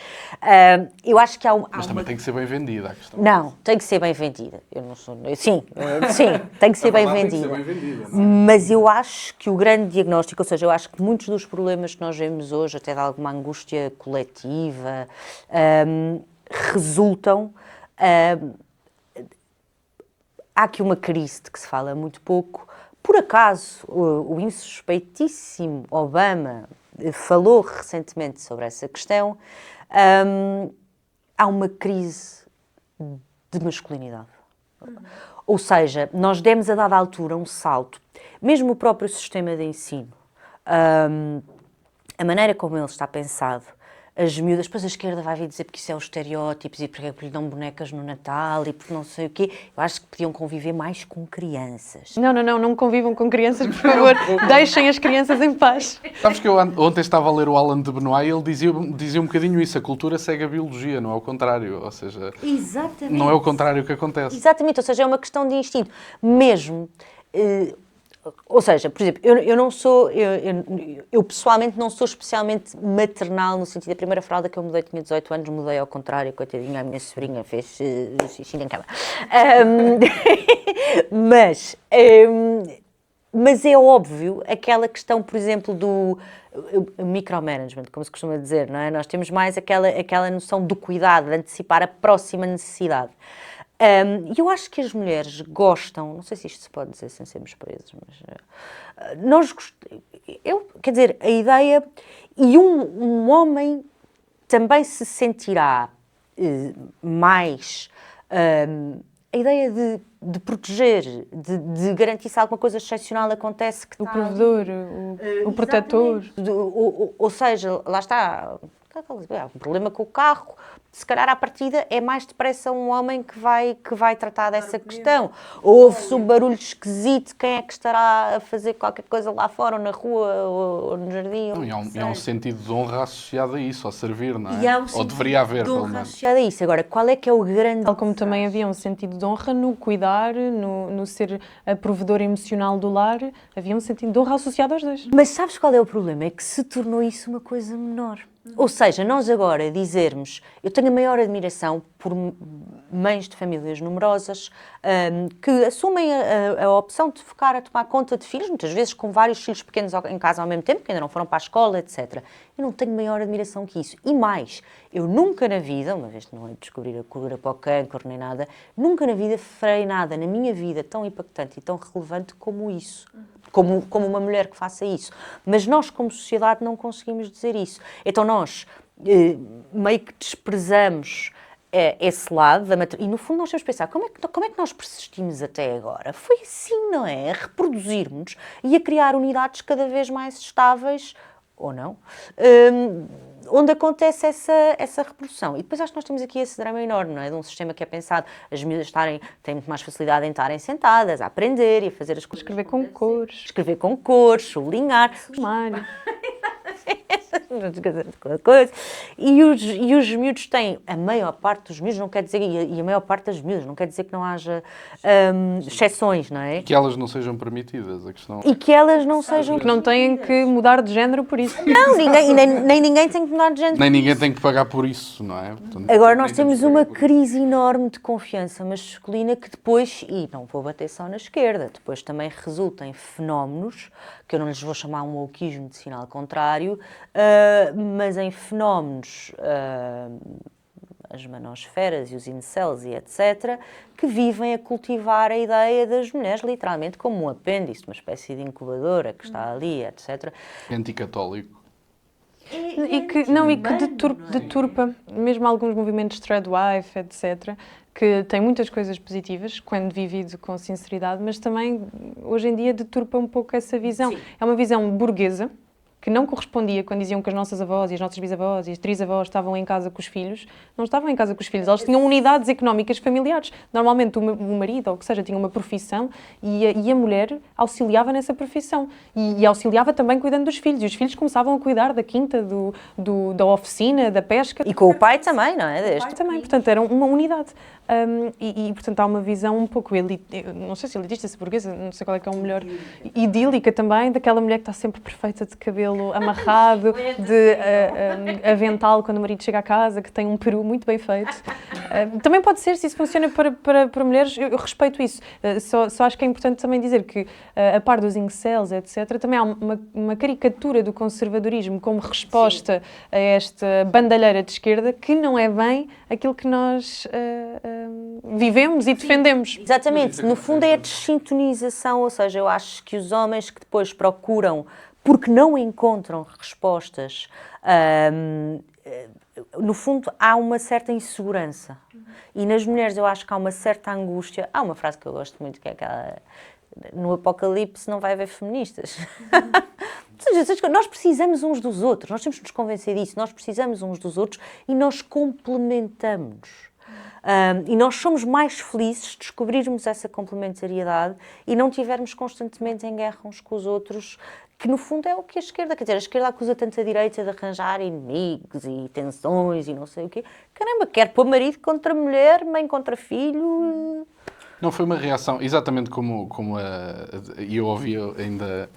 Eu acho que há Mas também tem que ser bem vendida a questão. Não, tem que ser bem vendida. Eu não sou... Sim, tem que ser bem vendida. Tem que ser bem vendida, Mas eu acho que o grande diagnóstico, ou seja, eu acho que muitos dos problemas que nós vemos hoje, até de alguma angústia coletiva, resultam... Há aqui uma crise de que se fala muito pouco. Por acaso, o insuspeitíssimo Obama falou recentemente sobre essa questão. Há uma crise de masculinidade. Ou seja, nós demos a dada altura um salto. Mesmo o próprio sistema de ensino, a maneira como ele está pensado, as miúdas, depois a esquerda vai vir dizer porque isso é os estereótipos e porque é que lhe dão bonecas no Natal e porque não sei o quê. Eu acho que podiam conviver mais com crianças. Não convivam com crianças, por favor. Deixem as crianças em paz. Sabes que eu ontem estava a ler o Alan de Benoit e ele dizia um bocadinho isso. A cultura segue a biologia, não é o contrário. Ou seja, exatamente. Não é o contrário que acontece. Exatamente, ou seja, é uma questão de instinto. Mesmo... Ou seja, por exemplo, eu não sou, eu pessoalmente não sou especialmente maternal no sentido da primeira fralda que eu mudei, tinha 18 anos, mudei ao contrário, coitadinha, a minha sobrinha fez xixi em cama. Mas é óbvio aquela questão, por exemplo, do micromanagement, como se costuma dizer, não é? Nós temos mais aquela noção do cuidado, de antecipar a próxima necessidade. E eu acho que as mulheres gostam, não sei se isto se pode dizer sem sermos presos, mas quer dizer, a ideia, e um homem também se sentirá mais, a ideia de proteger, de garantir se alguma coisa excepcional acontece que o provedor, o protetor. Ou seja, lá está, há um problema com o carro, se calhar à partida é mais depressa um homem que vai tratar dessa questão. Ouve-se um barulho esquisito, quem é que estará a fazer qualquer coisa lá fora, ou na rua, ou no jardim? E há um sentido de honra associado a isso, ao servir, não é? Ou deveria haver, pelo menos. Associado a isso. Agora, qual é que é o grande... Tal como também havia um sentido de honra no cuidar, no ser a provedora emocional do lar, havia um sentido de honra associado aos dois. Mas sabes qual é o problema? É que se tornou isso uma coisa menor. Ou seja, nós agora dizermos, eu tenho a maior admiração por mães de famílias numerosas que assumem a opção de ficar a tomar conta de filhos, muitas vezes com vários filhos pequenos em casa ao mesmo tempo, que ainda não foram para a escola, etc. Eu não tenho maior admiração que isso. E mais, eu nunca na vida, uma vez que não é descobrir a cura para o cancro nem nada, nunca na vida farei nada na minha vida tão impactante e tão relevante como isso. Como uma mulher que faça isso. Mas nós, como sociedade, não conseguimos dizer isso. Então nós meio que desprezamos esse lado da e no fundo nós temos que pensar como é que nós persistimos até agora? Foi assim, não é? A reproduzirmos e a criar unidades cada vez mais estáveis ou não, onde acontece essa reprodução. E depois acho que nós temos aqui esse drama enorme, não é? De um sistema que é pensado, as miúdas têm muito mais facilidade em estarem sentadas, a aprender e a fazer as coisas. Escrever com cores. Escrever com cores, sublinhar. Mário. Coisa. E os miúdos têm, a maior parte dos miúdos não quer dizer, e a maior parte das miúdas não quer dizer que não haja exceções, não é? Que elas não sejam permitidas, a questão... E que elas não sejam... Que não têm que mudar de género por isso. Não, nem ninguém tem que mudar de género. Nem ninguém tem que pagar por isso, não é? Portanto, Agora nós temos uma crise enorme de confiança masculina que depois, e não vou bater só na esquerda, depois também resulta em fenómenos, que eu não lhes vou chamar um wokeismo de sinal contrário, mas em fenómenos, as manosferas e os incels e etc., que vivem a cultivar a ideia das mulheres literalmente como um apêndice, uma espécie de incubadora que está ali, etc. Anticatólico. E que deturpa mesmo alguns movimentos threadwife, etc., que têm muitas coisas positivas, quando vivido com sinceridade, mas também, hoje em dia, deturpa um pouco essa visão. Sim. É uma visão burguesa, que não correspondia quando diziam que as nossas avós e as nossas bisavós e as trisavós estavam em casa com os filhos. Não estavam em casa com os filhos, elas tinham unidades económicas familiares. Normalmente o marido, ou o que seja, tinha uma profissão e a mulher auxiliava nessa profissão. E auxiliava também cuidando dos filhos. E os filhos começavam a cuidar da quinta, da oficina, da pesca. E com o pai também, não é? O pai também, portanto, era uma unidade. Portanto, há uma visão um pouco, não sei se elitista, se burguesa, não sei qual é que é o melhor, idílica também, daquela mulher que está sempre perfeita, de cabelo amarrado, de avental quando o marido chega à casa, que tem um peru muito bem feito. Também pode ser, se isso funciona para mulheres, eu respeito isso. Só acho que é importante também dizer que, a par dos incels, etc., também há uma caricatura do conservadorismo como resposta a esta bandalheira de esquerda, que não é bem aquilo que nós vivemos e defendemos. Exatamente, no fundo é a dessintonização, ou seja, eu acho que os homens que depois procuram, porque não encontram respostas, no fundo há uma certa insegurança. E nas mulheres eu acho que há uma certa angústia. Há uma frase que eu gosto muito, que é aquela: no apocalipse não vai haver feministas. Ou seja, nós precisamos uns dos outros, nós temos que nos convencer disso, nós precisamos uns dos outros e nós complementamos. E nós somos mais felizes se descobrirmos essa complementariedade e não estivermos constantemente em guerra uns com os outros, que no fundo é o que a esquerda, quer dizer, a esquerda acusa tanto a direita de arranjar inimigos e tensões e não sei o quê. Caramba, quer pôr marido contra mulher, mãe contra filho. Não, foi uma reação, exatamente como e eu ouvi ainda,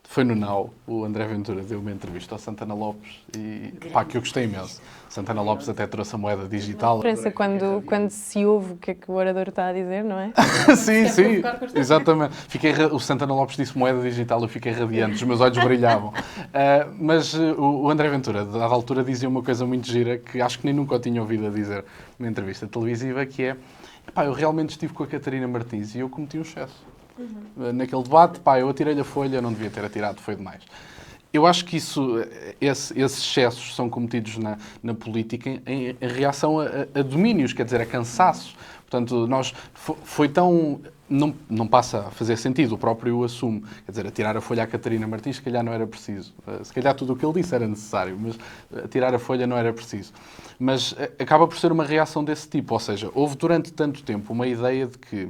foi no Now, o André Ventura deu uma entrevista ao Santana Lopes e pá, que eu gostei imenso. Santana Lopes até trouxe a moeda digital. A diferença quando se ouve o que é que o orador está a dizer, não é? Sim, exatamente. O Santana Lopes disse moeda digital, eu fiquei radiante, os meus olhos brilhavam. Mas o André Ventura, a dada altura, dizia uma coisa muito gira que acho que nem nunca o tinha ouvido a dizer numa entrevista televisiva, que é: pá, eu realmente estive com a Catarina Martins e eu cometi um excesso. Naquele debate, pá, eu atirei-lhe a folha, não devia ter atirado, foi demais. Eu acho que esses excessos são cometidos na política em reação a domínios, quer dizer, a cansaços. Portanto, foi tão... Não passa a fazer sentido, o próprio o assume. Quer dizer, atirar a folha à Catarina Martins, se calhar não era preciso. Se calhar tudo o que ele disse era necessário, mas atirar a folha não era preciso. Mas acaba por ser uma reação desse tipo, ou seja, houve durante tanto tempo uma ideia de que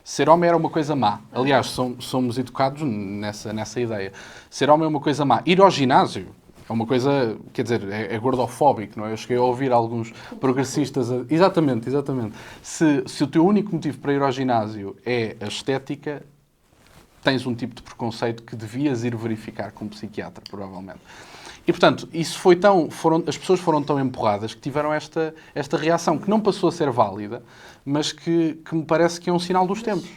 ser homem era uma coisa má. Aliás, somos educados nessa ideia. Ser homem é uma coisa má. Ir ao ginásio é uma coisa, quer dizer, é gordofóbico, não é? Eu cheguei a ouvir alguns progressistas... Exatamente. Se o teu único motivo para ir ao ginásio é a estética, tens um tipo de preconceito que devias ir verificar com um psiquiatra, provavelmente. E, portanto, as pessoas foram tão empurradas que tiveram esta reação, que não passou a ser válida, mas que me parece que é um sinal dos tempos.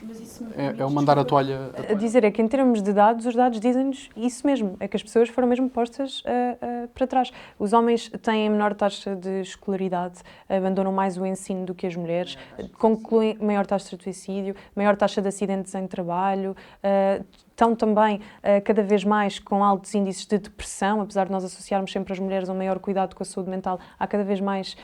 É o mandar a toalha... A dizer é que, em termos de dados, os dados dizem-nos isso mesmo, é que as pessoas foram mesmo postas para trás. Os homens têm menor taxa de escolaridade, abandonam mais o ensino do que as mulheres, concluem maior taxa de suicídio, maior taxa de acidentes em trabalho, estão também cada vez mais com altos índices de depressão, apesar de nós associarmos sempre as mulheres a um maior cuidado com a saúde mental, há cada vez mais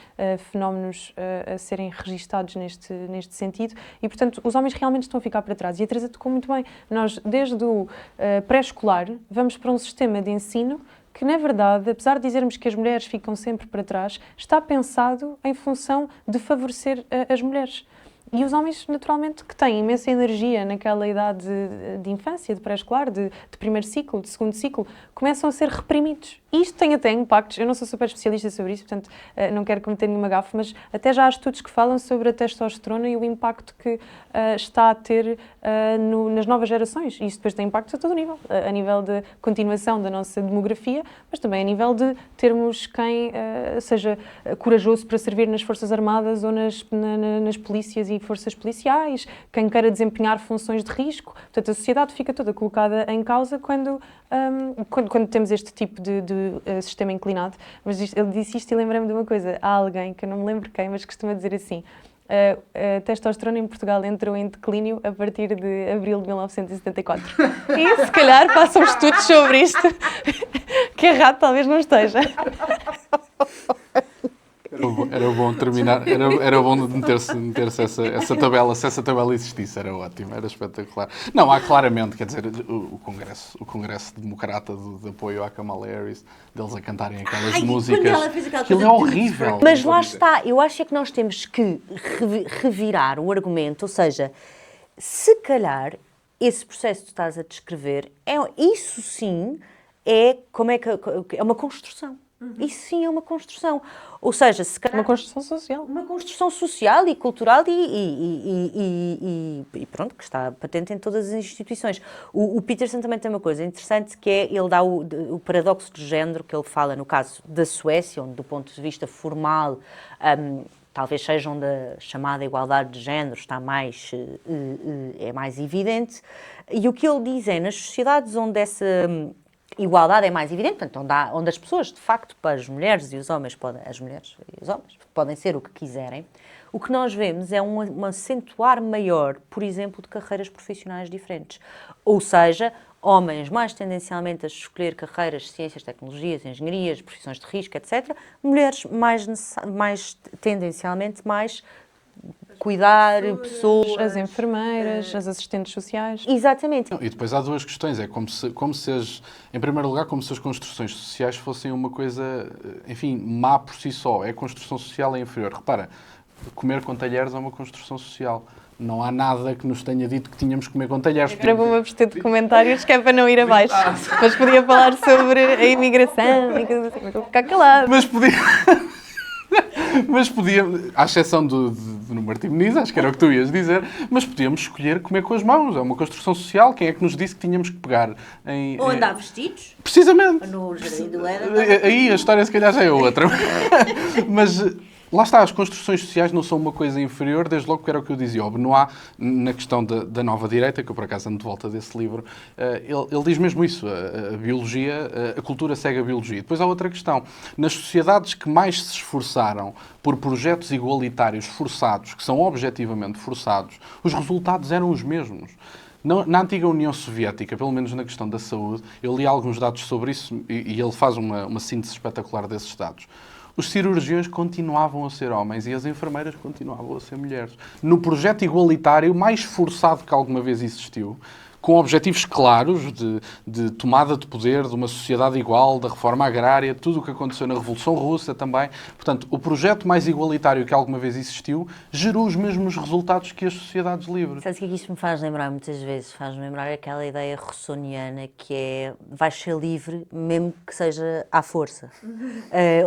fenómenos a serem registados neste sentido e, portanto, os homens realmente estão a ficar para trás. E a Teresa tocou muito bem. Nós, desde o pré-escolar, vamos para um sistema de ensino que, na verdade, apesar de dizermos que as mulheres ficam sempre para trás, está pensado em função de favorecer as mulheres. E os homens, naturalmente, que têm imensa energia naquela idade de infância, de pré-escolar, de primeiro ciclo, de segundo ciclo, começam a ser reprimidos. E isto tem até impactos, eu não sou super especialista sobre isso, portanto não quero cometer nenhuma gafe, mas até já há estudos que falam sobre a testosterona e o impacto que está a ter nas novas gerações. E isso depois tem impactos a todo nível, a nível de continuação da nossa demografia, mas também a nível de termos quem seja corajoso para servir nas Forças Armadas ou nas polícias e forças policiais, quem queira desempenhar funções de risco. Portanto, a sociedade fica toda colocada em causa quando temos este tipo de sistema inclinado. Mas ele disse isto e lembrei-me de uma coisa. Há alguém, que eu não me lembro quem, mas costuma dizer assim: a testosterona em Portugal entrou em declínio a partir de abril de 1974. E se calhar passam estudos sobre isto, que errado talvez não esteja. Era bom terminar, era bom meter-se essa tabela, se essa tabela existisse, era ótimo, era espetacular. Não, há claramente, quer dizer, o Congresso Democrata de apoio à Kamala Harris, deles a cantarem aquelas músicas, aquilo é horrível. Mas lá está, eu acho é que nós temos que revirar o argumento, ou seja, se calhar esse processo que tu estás a descrever, isso sim é uma construção. Isso sim é uma construção. Ou seja, se calhar... Uma construção social. Uma construção social e cultural e pronto, que está patente em todas as instituições. O Peterson também tem uma coisa interessante, que é, ele dá o paradoxo de género, que ele fala no caso da Suécia, onde do ponto de vista formal, talvez sejam da chamada igualdade de género, está é mais evidente. E o que ele diz é, nas sociedades onde essa... igualdade é mais evidente, portanto, onde as pessoas, de facto, para as mulheres e os homens podem ser o que quiserem, o que nós vemos é um acentuar maior, por exemplo, de carreiras profissionais diferentes. Ou seja, homens mais tendencialmente a escolher carreiras de ciências, tecnologias, engenharias, profissões de risco, etc. Mulheres mais tendencialmente mais cuidar pessoas... As enfermeiras, as assistentes sociais. Exatamente. E depois há duas questões. É como se em primeiro lugar, como se as construções sociais fossem uma coisa, enfim, má por si só. É a construção social é inferior. Repara, comer com talheres é uma construção social. Não há nada que nos tenha dito que tínhamos que comer com talheres. Agora vou-me abster de comentários, que é para não ir abaixo. Mas podia falar sobre a imigração e coisas assim, vou ficar calado. Mas podia, à exceção do Martim Moniz, acho que era o que tu ias dizer, mas podíamos escolher comer com as mãos. É uma construção social. Quem é que nos disse que tínhamos que pegar em... Ou andar vestidos. Precisamente. No Jardim do Éden. Aí a história se calhar já é outra. Mas... lá está, as construções sociais não são uma coisa inferior, desde logo que era o que eu dizia. O Benoit, na questão da nova direita, que eu por acaso ando de volta desse livro, ele diz mesmo isso, a biologia, a cultura segue a biologia. Depois há outra questão, nas sociedades que mais se esforçaram por projetos igualitários forçados, que são objetivamente forçados, os resultados eram os mesmos. Na antiga União Soviética, pelo menos na questão da saúde, eu li alguns dados sobre isso e ele faz uma síntese espetacular desses dados. Os cirurgiões continuavam a ser homens e as enfermeiras continuavam a ser mulheres. No projeto igualitário mais forçado que alguma vez existiu, com objetivos claros de tomada de poder, de uma sociedade igual, da reforma agrária, tudo o que aconteceu na Revolução Russa também. Portanto, o projeto mais igualitário que alguma vez existiu gerou os mesmos resultados que as sociedades livres. Sabes o que é que isto me faz lembrar muitas vezes? Faz-me lembrar aquela ideia russoniana que é vais ser livre mesmo que seja à força.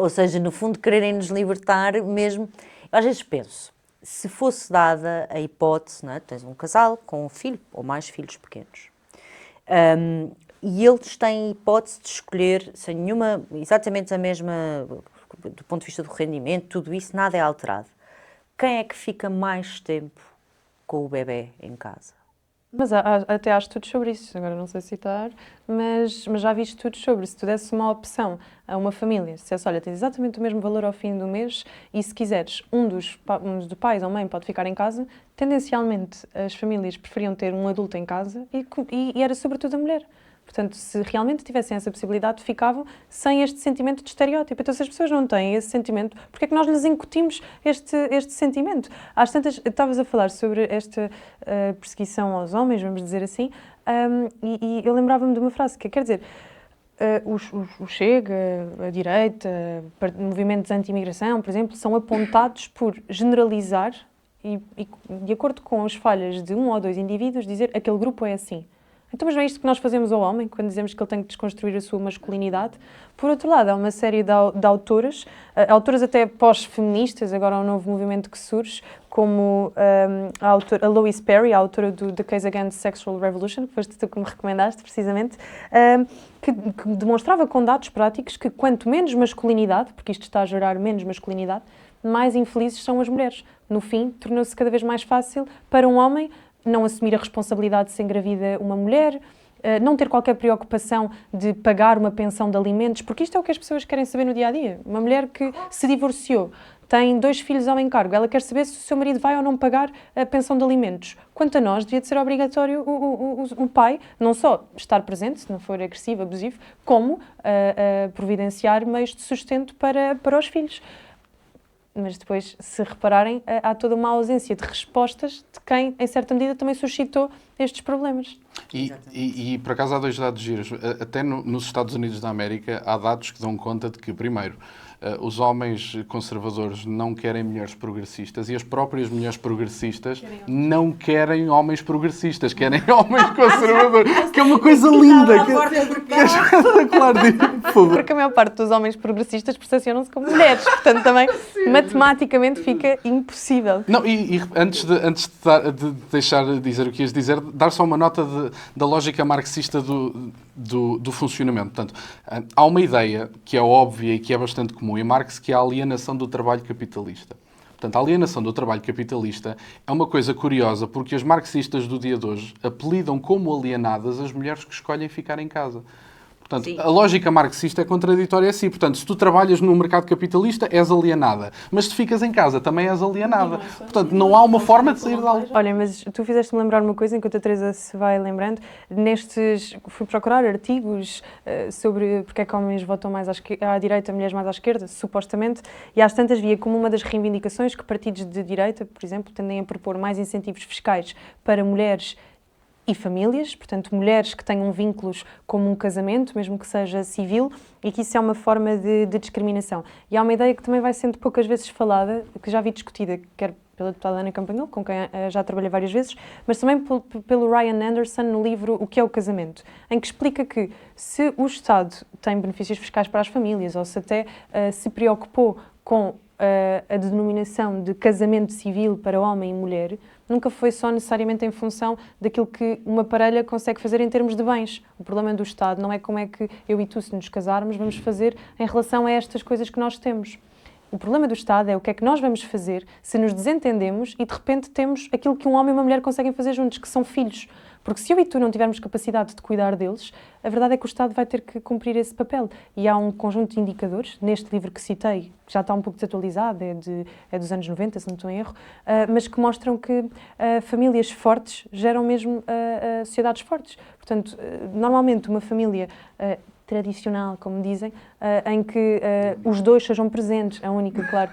Ou seja, no fundo, quererem nos libertar mesmo... Eu às vezes penso, se fosse dada a hipótese, não é? Tens um casal com um filho ou mais filhos pequenos, e eles têm a hipótese de escolher, sem nenhuma, exatamente a mesma, do ponto de vista do rendimento, tudo isso, nada é alterado. Quem é que fica mais tempo com o bebê em casa? Mas até há estudos sobre isso, agora não sei citar, mas já vi estudos sobre, se tu desses uma opção a uma família, se dissesse, olha, tens exatamente o mesmo valor ao fim do mês e se quiseres, um dos pais ou mãe pode ficar em casa, tendencialmente as famílias preferiam ter um adulto em casa e era sobretudo a mulher. Portanto, se realmente tivessem essa possibilidade, ficavam sem este sentimento de estereótipo. Então, se as pessoas não têm esse sentimento, porque é que nós lhes incutimos este sentimento? Às tantas, estavas a falar sobre esta perseguição aos homens, vamos dizer assim, e eu lembrava-me de uma frase que quer dizer, o Chega, a direita, movimentos anti-imigração, por exemplo, são apontados por generalizar e, de acordo com as falhas de um ou dois indivíduos, dizer aquele grupo é assim. Então, mas não é isto que nós fazemos ao homem, quando dizemos que ele tem que desconstruir a sua masculinidade? Por outro lado, há uma série de autoras até pós-feministas, agora há um novo movimento que surge, como a Louise Perry, a autora do The Case Against Sexual Revolution, que foste tu que me recomendaste, precisamente, que demonstrava com dados práticos que quanto menos masculinidade, porque isto está a gerar menos masculinidade, mais infelizes são as mulheres. No fim, tornou-se cada vez mais fácil para um homem não assumir a responsabilidade de se engravida uma mulher, não ter qualquer preocupação de pagar uma pensão de alimentos, porque isto é o que as pessoas querem saber no dia-a-dia. Uma mulher que se divorciou, tem 2 filhos ao encargo, ela quer saber se o seu marido vai ou não pagar a pensão de alimentos. Quanto a nós, devia de ser obrigatório o pai, não só estar presente, se não for agressivo, abusivo, como providenciar meios de sustento para os filhos. Mas depois, se repararem, há toda uma ausência de respostas de quem, em certa medida, também suscitou estes problemas. E por acaso há 2 dados giros. Até nos Estados Unidos da América há dados que dão conta de que, primeiro, os homens conservadores não querem mulheres progressistas e as próprias mulheres progressistas não querem homens progressistas, querem homens conservadores, que é uma coisa linda. Que é espetacular. Porque a maior parte dos homens progressistas percepcionam-se como mulheres, portanto também matematicamente fica impossível. Não, e antes de deixar de dizer o que ias dizer, dar só uma nota da lógica marxista do funcionamento. Portanto, há uma ideia que é óbvia e que é bastante comum em Marx, que é a alienação do trabalho capitalista. Portanto, a alienação do trabalho capitalista é uma coisa curiosa, porque os marxistas do dia de hoje apelidam como alienadas as mulheres que escolhem ficar em casa. Portanto, sim, a lógica marxista é contraditória assim. Portanto, se tu trabalhas no mercado capitalista, és alienada. Mas se ficas em casa, também és alienada. Portanto, não há uma forma de sair de algo. Olha, mas tu fizeste-me lembrar uma coisa, enquanto a Teresa se vai lembrando. Fui procurar artigos sobre porque é que homens votam mais à direita, mulheres mais à esquerda, supostamente, e às tantas via como uma das reivindicações que partidos de direita, por exemplo, tendem a propor mais incentivos fiscais para mulheres e famílias, portanto, mulheres que tenham vínculos como um casamento, mesmo que seja civil, e que isso é uma forma de discriminação. E há uma ideia que também vai sendo poucas vezes falada, que já vi discutida, quer pela deputada Ana Campanhol, com quem já trabalhei várias vezes, mas também pelo Ryan Anderson no livro O que é o Casamento, em que explica que se o Estado tem benefícios fiscais para as famílias, ou se até se preocupou com a denominação de casamento civil para homem e mulher, nunca foi só necessariamente em função daquilo que uma parelha consegue fazer em termos de bens. O problema do Estado não é como é que eu e tu, se nos casarmos, vamos fazer em relação a estas coisas que nós temos. O problema do Estado é o que é que nós vamos fazer se nos desentendemos e de repente temos aquilo que um homem e uma mulher conseguem fazer juntos, que são filhos. Porque se eu e tu não tivermos capacidade de cuidar deles, a verdade é que o Estado vai ter que cumprir esse papel. E há um conjunto de indicadores, neste livro que citei, que já está um pouco desatualizado, é dos anos 90, se não estou em erro, mas que mostram que famílias fortes geram mesmo sociedades fortes. Portanto, normalmente uma família tradicional, como dizem, em que os dois sejam presentes, é a única, claro,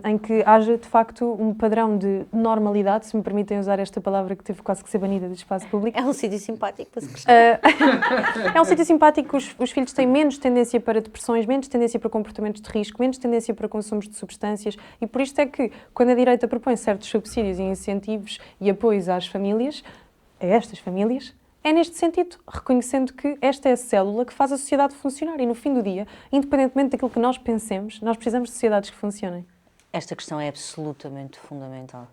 em que haja, de facto, um padrão de normalidade, se me permitem usar esta palavra que teve quase que ser banida do espaço público. É um sítio simpático para se crescer. É um sítio simpático, os filhos têm menos tendência para depressões, menos tendência para comportamentos de risco, menos tendência para consumos de substâncias, e por isto é que, quando a direita propõe certos subsídios e incentivos e apoios às famílias, a estas famílias, é neste sentido, reconhecendo que esta é a célula que faz a sociedade funcionar e, no fim do dia, independentemente daquilo que nós pensemos, nós precisamos de sociedades que funcionem. Esta questão é absolutamente fundamental.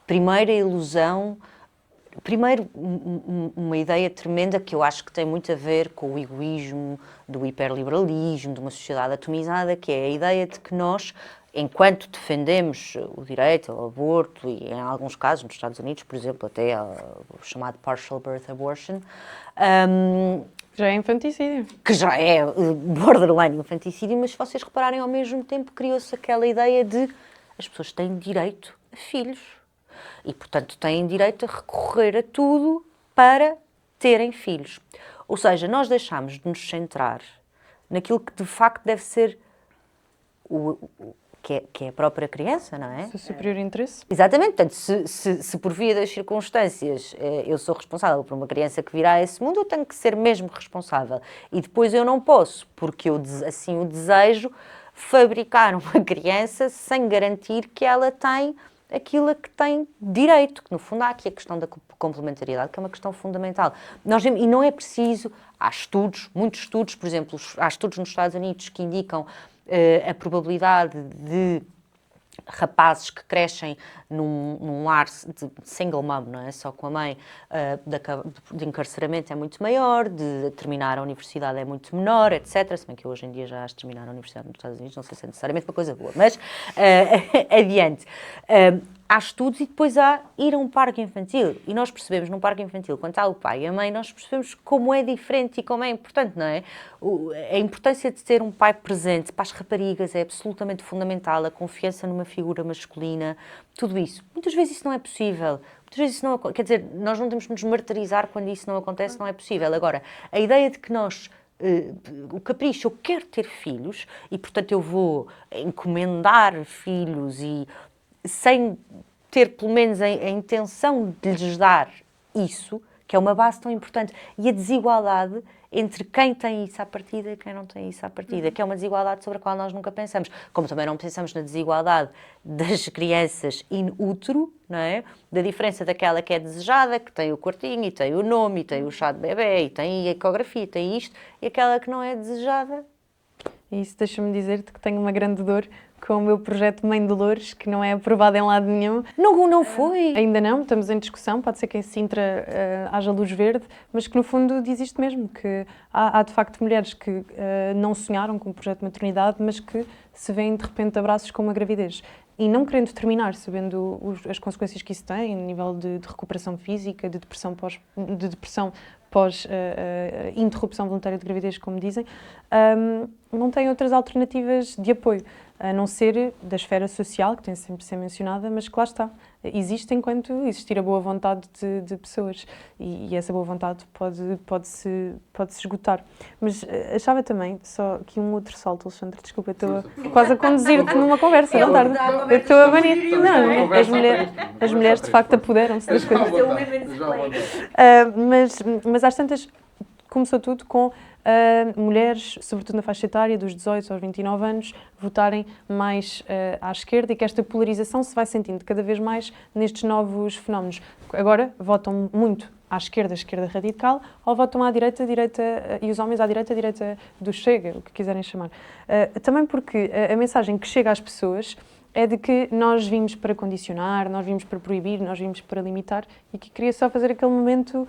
Primeiro, a ilusão. Primeiro, uma ideia tremenda que eu acho que tem muito a ver com o egoísmo, do hiperliberalismo, de uma sociedade atomizada, que é a ideia de que nós, enquanto defendemos o direito ao aborto, e em alguns casos, nos Estados Unidos, por exemplo, até o chamado partial birth abortion, já é infanticídio. Que já é borderline infanticídio, mas se vocês repararem, ao mesmo tempo criou-se aquela ideia de as pessoas têm direito a filhos e, portanto, têm direito a recorrer a tudo para terem filhos. Ou seja, nós deixámos de nos centrar naquilo que, de facto, deve ser que é a própria criança, não é? Seu superior interesse. Exatamente, portanto, se por via das circunstâncias eu sou responsável por uma criança que virá a esse mundo, eu tenho que ser mesmo responsável. E depois eu não posso, porque eu assim o desejo, fabricar uma criança sem garantir que ela tem aquilo a que tem direito, que no fundo há aqui a questão da complementariedade, que é uma questão fundamental. E não é preciso, há estudos, muitos estudos, por exemplo, há estudos nos Estados Unidos que indicam a probabilidade de rapazes que crescem num lar de single mom, não é? Só com a mãe, de encarceramento é muito maior, de terminar a universidade é muito menor, etc. Se bem que hoje em dia já has de terminar a universidade nos Estados Unidos, não sei se é necessariamente uma coisa boa, mas adiante. Há estudos e depois há ir a um parque infantil. E nós percebemos num parque infantil, quando está o pai e a mãe, nós percebemos como é diferente e como é importante, não é? A importância de ter um pai presente para as raparigas é absolutamente fundamental, a confiança numa figura masculina, tudo isso. Muitas vezes isso não é possível. Muitas vezes isso não, quer dizer, nós não temos de nos martirizar quando isso não acontece, não é possível. Agora, a ideia de que nós o capricho, eu quero ter filhos e, portanto, eu vou encomendar filhos e sem ter, pelo menos, a intenção de lhes dar isso, que é uma base tão importante, e a desigualdade entre quem tem isso à partida e quem não tem isso à partida, que é uma desigualdade sobre a qual nós nunca pensamos. Como também não pensamos na desigualdade das crianças in útero, não é? Da diferença daquela que é desejada, que tem o quartinho, e tem o nome, e tem o chá de bebê, e tem a ecografia, e tem isto, e aquela que não é desejada. E isso deixa-me dizer-te que tenho uma grande dor com o meu projeto Mãe Dolores, que não é aprovado em lado nenhum. Não foi? Ainda não, estamos em discussão, pode ser que em Sintra haja luz verde, mas que no fundo diz isto mesmo, que há de facto mulheres que não sonharam com o projeto de maternidade, mas que se veem de repente de braços com uma gravidez. E não querendo terminar, sabendo as consequências que isso tem, a nível de recuperação física, de depressão pós interrupção voluntária de gravidez, como dizem, não têm outras alternativas de apoio, a não ser da esfera social, que tem sempre de ser mencionada, mas que lá está. Existe enquanto existir a boa vontade de pessoas e essa boa vontade pode-se esgotar. Mas achava também, só aqui um outro salto, Alexandre, desculpa, estou quase a conduzir-te numa conversa, não tarde. Eu estou a banir. Não, as mulheres de facto apoderam-se das coisas. Mas às tantas, começou tudo com mulheres, sobretudo na faixa etária, dos 18 aos 29 anos, votarem mais à esquerda e que esta polarização se vai sentindo cada vez mais nestes novos fenómenos. Agora votam muito à esquerda radical, ou votam à direita, e os homens à direita do Chega, o que quiserem chamar. Também porque a mensagem que chega às pessoas é de que nós vimos para condicionar, nós vimos para proibir, nós vimos para limitar e que queria só fazer aquele momento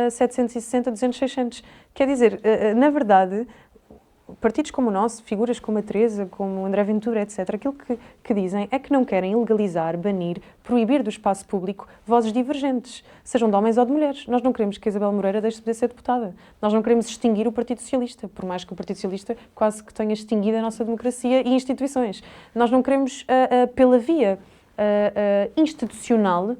760, 200, 600. Quer dizer, na verdade, partidos como o nosso, figuras como a Teresa, como o André Ventura, etc., aquilo que dizem é que não querem ilegalizar, banir, proibir do espaço público vozes divergentes, sejam de homens ou de mulheres. Nós não queremos que a Isabel Moreira deixe de poder ser deputada. Nós não queremos extinguir o Partido Socialista, por mais que o Partido Socialista quase que tenha extinguido a nossa democracia e instituições. Nós não queremos, pela via institucional,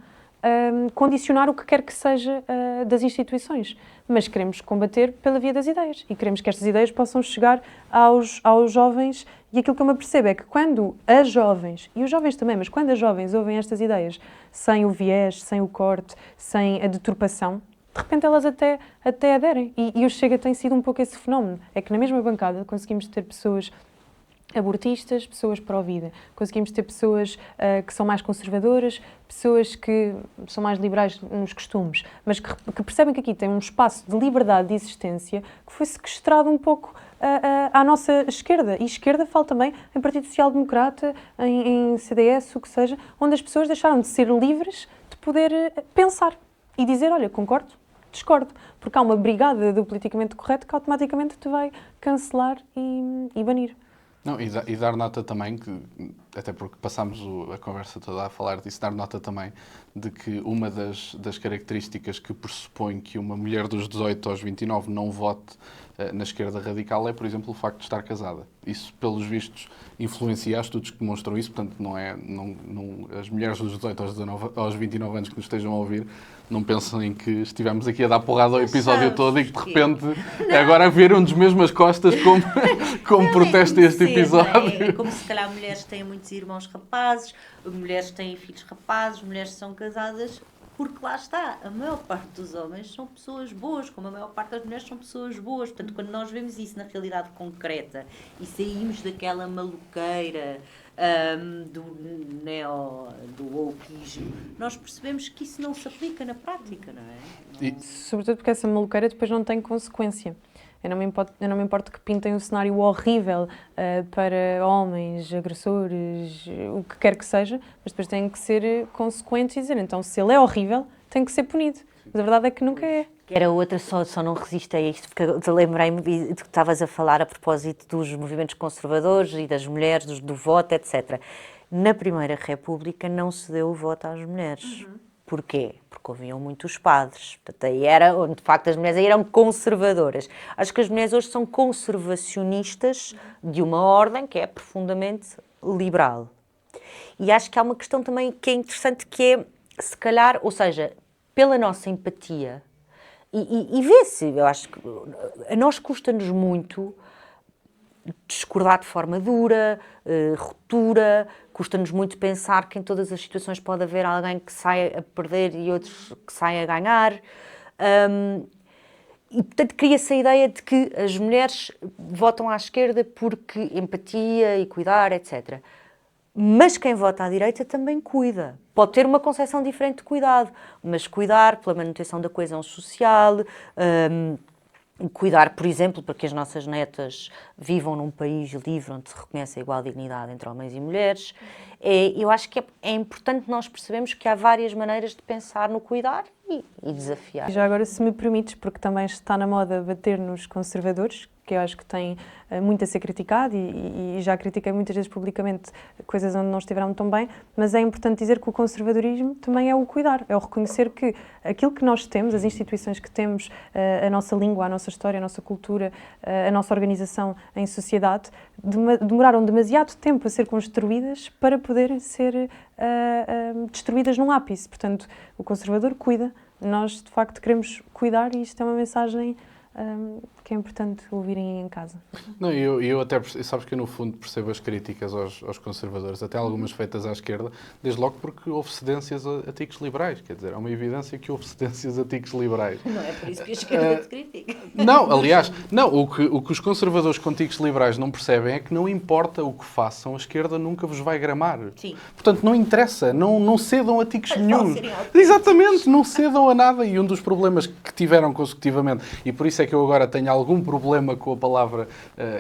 condicionar o que quer que seja das instituições, mas queremos combater pela via das ideias e queremos que estas ideias possam chegar aos jovens. E aquilo que eu me percebo é que quando as jovens, e os jovens também, mas quando as jovens ouvem estas ideias sem o viés, sem o corte, sem a deturpação, de repente elas até aderem. E o Chega tem sido um pouco esse fenómeno, é que na mesma bancada conseguimos ter pessoas abortistas, pessoas pró-vida. Conseguimos ter pessoas que são mais conservadoras, pessoas que são mais liberais nos costumes, mas que percebem que aqui tem um espaço de liberdade de existência que foi sequestrado um pouco à nossa esquerda. E esquerda falo também em Partido Social Democrata, em CDS, o que seja, onde as pessoas deixaram de ser livres de poder pensar e dizer, olha, concordo, discordo, porque há uma brigada do politicamente correto que automaticamente te vai cancelar e banir. Não, e dar nota também, que, até porque passámos a conversa toda a falar disso, dar nota também de que uma das características que pressupõe que uma mulher dos 18 aos 29 não vote na esquerda radical é, por exemplo, o facto de estar casada. Isso, pelos vistos, influencia, há estudos que demonstram isso, portanto, as mulheres dos 18 aos 29 anos que nos estejam a ouvir não pensem que estivemos aqui a dar porrada ao episódio todo e que, de repente, agora viram-nos mesmo as costas como protesto a este episódio. É como se calhar mulheres têm muito muitos irmãos rapazes, mulheres têm filhos rapazes, mulheres são casadas, porque lá está, a maior parte dos homens são pessoas boas, como a maior parte das mulheres são pessoas boas. Portanto, quando nós vemos isso na realidade concreta e saímos daquela maluqueira do wokeismo, nós percebemos que isso não se aplica na prática, não é? Sobretudo porque essa maluqueira depois não tem consequência. Eu não me importo que pintem um cenário horrível para homens, agressores, o que quer que seja, mas depois têm que ser consequentes e dizer, então, se ele é horrível, tem que ser punido. Mas a verdade é que nunca é. Era outra, só não resisto a isto, porque lembrei-me do que estavas a falar a propósito dos movimentos conservadores e das mulheres, do voto, etc. Na Primeira República não se deu o voto às mulheres. Porquê? Porque haviam muitos padres. Portanto, aí era onde, de facto, as mulheres aí eram conservadoras. Acho que as mulheres hoje são conservacionistas de uma ordem que é profundamente liberal. E acho que há uma questão também que é interessante, que é, se calhar, ou seja, pela nossa empatia, e vê-se, eu acho que a nós custa-nos muito discordar de forma dura, ruptura, custa-nos muito pensar que em todas as situações pode haver alguém que saia a perder e outros que saia a ganhar. E, portanto, cria-se a ideia de que as mulheres votam à esquerda porque empatia e cuidar, etc. Mas quem vota à direita também cuida. Pode ter uma concepção diferente de cuidado, mas cuidar pela manutenção da coesão social, cuidar, por exemplo, para que as nossas netas vivam num país livre onde se reconhece a igual dignidade entre homens e mulheres. Eu acho que é importante nós percebermos que há várias maneiras de pensar no cuidar e desafiar. E já agora, se me permites, porque também está na moda bater nos conservadores, que eu acho que tem muito a ser criticado e já critiquei muitas vezes publicamente coisas onde não estiveram tão bem, mas é importante dizer que o conservadorismo também é o cuidar, é o reconhecer que aquilo que nós temos, as instituições que temos, a nossa língua, a nossa história, a nossa cultura, a nossa organização em sociedade, demoraram demasiado tempo a ser construídas para poderem ser destruídas num ápice. Portanto, o conservador cuida, nós de facto queremos cuidar e isto é uma mensagem que é importante ouvirem em casa. Não, eu até, sabes que eu no fundo percebo as críticas aos conservadores, até algumas feitas à esquerda, desde logo porque houve cedências a ticos liberais, quer dizer, é uma evidência que houve cedências a ticos liberais. Não é por isso que a esquerda te critica. Não, aliás, não, o que os conservadores com ticos liberais não percebem é que não importa o que façam, a esquerda nunca vos vai gramar. Sim. Portanto, não interessa, não cedam a ticos nenhum. Exatamente, não cedam a nada, e um dos problemas que tiveram consecutivamente, e por isso é que eu agora tenho algum problema com a palavra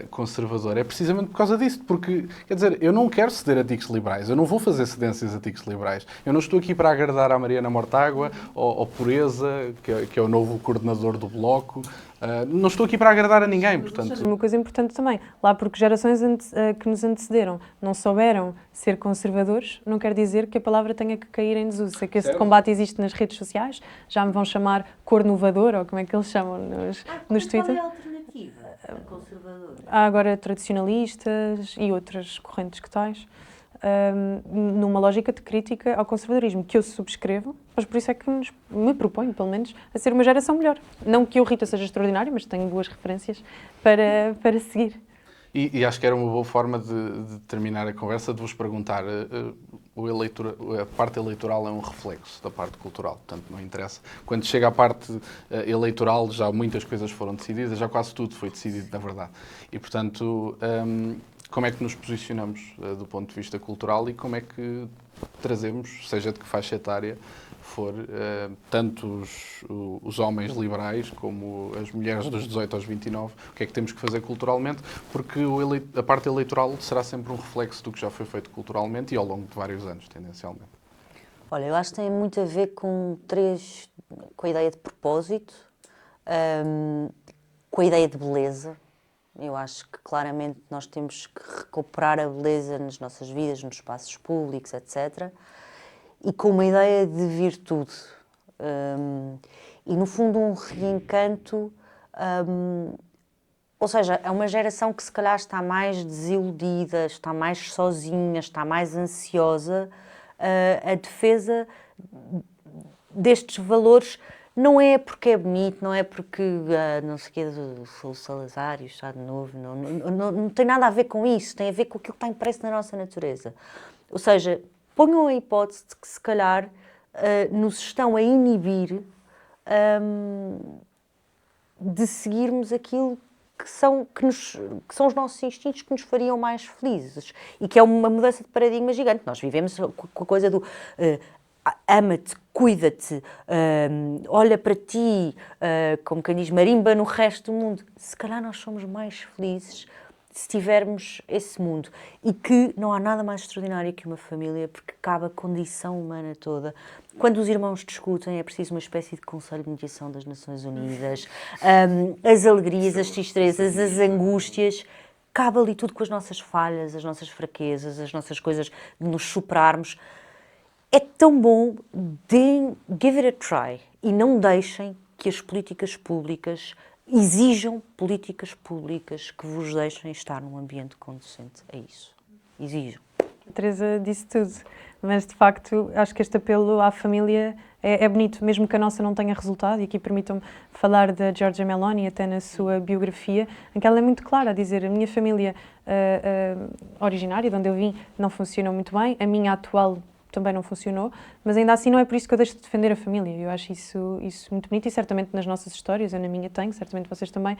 conservador, é precisamente por causa disso, porque, quer dizer, eu não quero ceder a ticos liberais, eu não vou fazer cedências a ticos liberais, eu não estou aqui para agradar à Mariana Mortágua, ou Pureza, que é o novo coordenador do Bloco, não estou aqui para agradar a ninguém, portanto... Uma coisa importante também, lá porque gerações que nos antecederam não souberam ser conservadores, não quer dizer que a palavra tenha que cair em desuso. Sei que esse combate existe nas redes sociais, já me vão chamar cornovador, ou como é que eles chamam nos Twitter. Qual é a alternativa a conservadora? Há agora tradicionalistas e outras correntes que tais, numa lógica de crítica ao conservadorismo, que eu subscrevo, mas por isso é que me proponho, pelo menos, a ser uma geração melhor. Não que o Rita seja extraordinário, mas tenho boas referências para seguir. E acho que era uma boa forma de terminar a conversa, de vos perguntar, a parte eleitoral é um reflexo da parte cultural, portanto não interessa. Quando chega à parte eleitoral já muitas coisas foram decididas, já quase tudo foi decidido, na verdade. E portanto, como é que nos posicionamos do ponto de vista cultural e como é que trazemos, seja de que faixa etária for, tanto os homens liberais como as mulheres dos 18 aos 29, o que é que temos que fazer culturalmente, porque a parte eleitoral será sempre um reflexo do que já foi feito culturalmente e ao longo de vários anos, tendencialmente. Olha, eu acho que tem muito a ver com a ideia de propósito, com a ideia de beleza. Eu acho que claramente nós temos que recuperar a beleza nas nossas vidas, nos espaços públicos, etc., e com uma ideia de virtude. E, no fundo, um reencanto. Ou seja, é uma geração que, se calhar, está mais desiludida, está mais sozinha, está mais ansiosa a defesa destes valores, Não é porque é bonito, não é porque não sei o quê, sou o Salazar e o Estado Novo, não tem nada a ver com isso, tem a ver com aquilo que está impresso na nossa natureza. Ou seja, ponham a hipótese de que se calhar nos estão a inibir de seguirmos aquilo que são os nossos instintos que nos fariam mais felizes. E que é uma mudança de paradigma gigante. Nós vivemos com a coisa do ama-te, cuida-te, olha para ti, como quem diz, marimba no resto do mundo. Se calhar nós somos mais felizes se tivermos esse mundo. E que não há nada mais extraordinário que uma família, porque cabe a condição humana toda. Quando os irmãos discutem, é preciso uma espécie de Conselho de Mediação das Nações Unidas. As alegrias, as tristezas, as angústias. Cabe ali tudo com as nossas falhas, as nossas fraquezas, as nossas coisas de nos superarmos. É tão bom, give it a try. E não deixem que as políticas públicas exijam políticas públicas que vos deixem estar num ambiente conducente a isso. Exijam. A Teresa disse tudo, mas de facto acho que este apelo à família é bonito, mesmo que a nossa não tenha resultado, e aqui permitam-me falar da Giorgia Meloni, até na sua biografia, em que ela é muito clara a dizer: a minha família originária, de onde eu vim, não funciona muito bem, a minha atual também não funcionou, mas ainda assim não é por isso que eu deixo de defender a família. Eu acho isso muito bonito, e certamente nas nossas histórias, eu na minha tenho, certamente vocês também,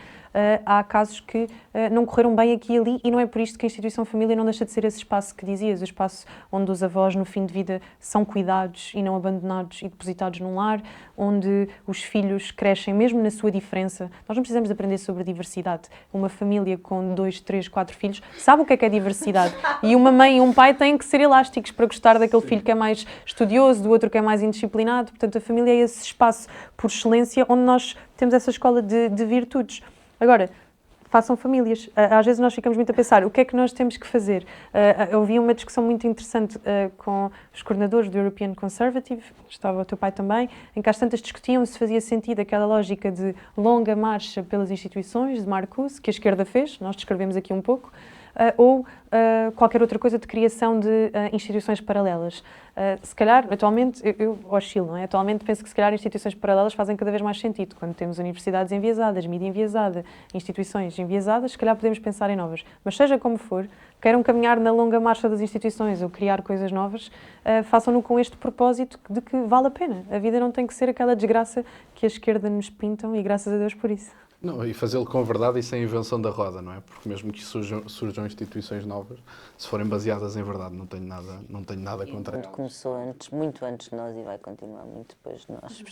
há casos que não correram bem aqui e ali, e não é por isto que a instituição família não deixa de ser esse espaço que dizias, o espaço onde os avós no fim de vida são cuidados e não abandonados e depositados num lar, onde os filhos crescem mesmo na sua diferença. Nós não precisamos de aprender sobre diversidade. Uma família com 2, 3, 4 filhos sabe o que é diversidade, e uma mãe e um pai têm que ser elásticos para gostar daquele filho que é mais estudioso, do outro que é mais indisciplinado. Portanto, a família é esse espaço por excelência onde nós temos essa escola de virtudes. Agora, façam famílias. Às vezes nós ficamos muito a pensar o que é que nós temos que fazer. Eu vi uma discussão muito interessante com os coordenadores do European Conservative, estava o teu pai também, em que às tantas discutiam se fazia sentido aquela lógica de longa marcha pelas instituições, de Marcuse, que a esquerda fez, nós descrevemos aqui um pouco, ou qualquer outra coisa de criação de instituições paralelas. Se calhar, atualmente, eu oscilo, não é? Atualmente penso que se calhar instituições paralelas fazem cada vez mais sentido. Quando temos universidades enviesadas, mídia enviesada, instituições enviesadas, se calhar podemos pensar em novas. Mas seja como for, queiram caminhar na longa marcha das instituições ou criar coisas novas, façam-no com este propósito de que vale a pena. A vida não tem que ser aquela desgraça que a esquerda nos pintam, e graças a Deus por isso. Não, e fazê-lo com verdade e sem invenção da roda, não é? Porque mesmo que surjam instituições novas, se forem baseadas em verdade, não tenho nada contra elas. Começou muito antes de nós e vai continuar muito depois de nós.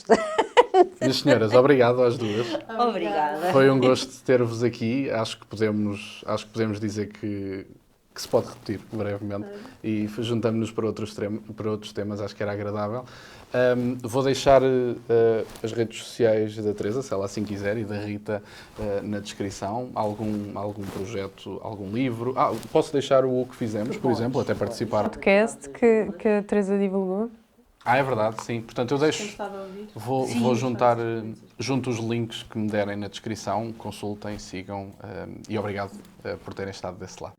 Minhas senhoras, obrigado às duas. Obrigada. Foi um gosto ter-vos aqui. Acho que podemos dizer que se pode repetir brevemente, e juntamos-nos para outros temas, acho que era agradável. Vou deixar as redes sociais da Teresa, se ela assim quiser, e da Rita na descrição. Algum projeto, algum livro. Posso deixar o que fizemos, por exemplo, até participar. Podcast que a Teresa divulgou. É verdade, sim. Portanto, eu deixo. Vou juntar junto os links que me derem na descrição, consultem, sigam, e obrigado por terem estado desse lado.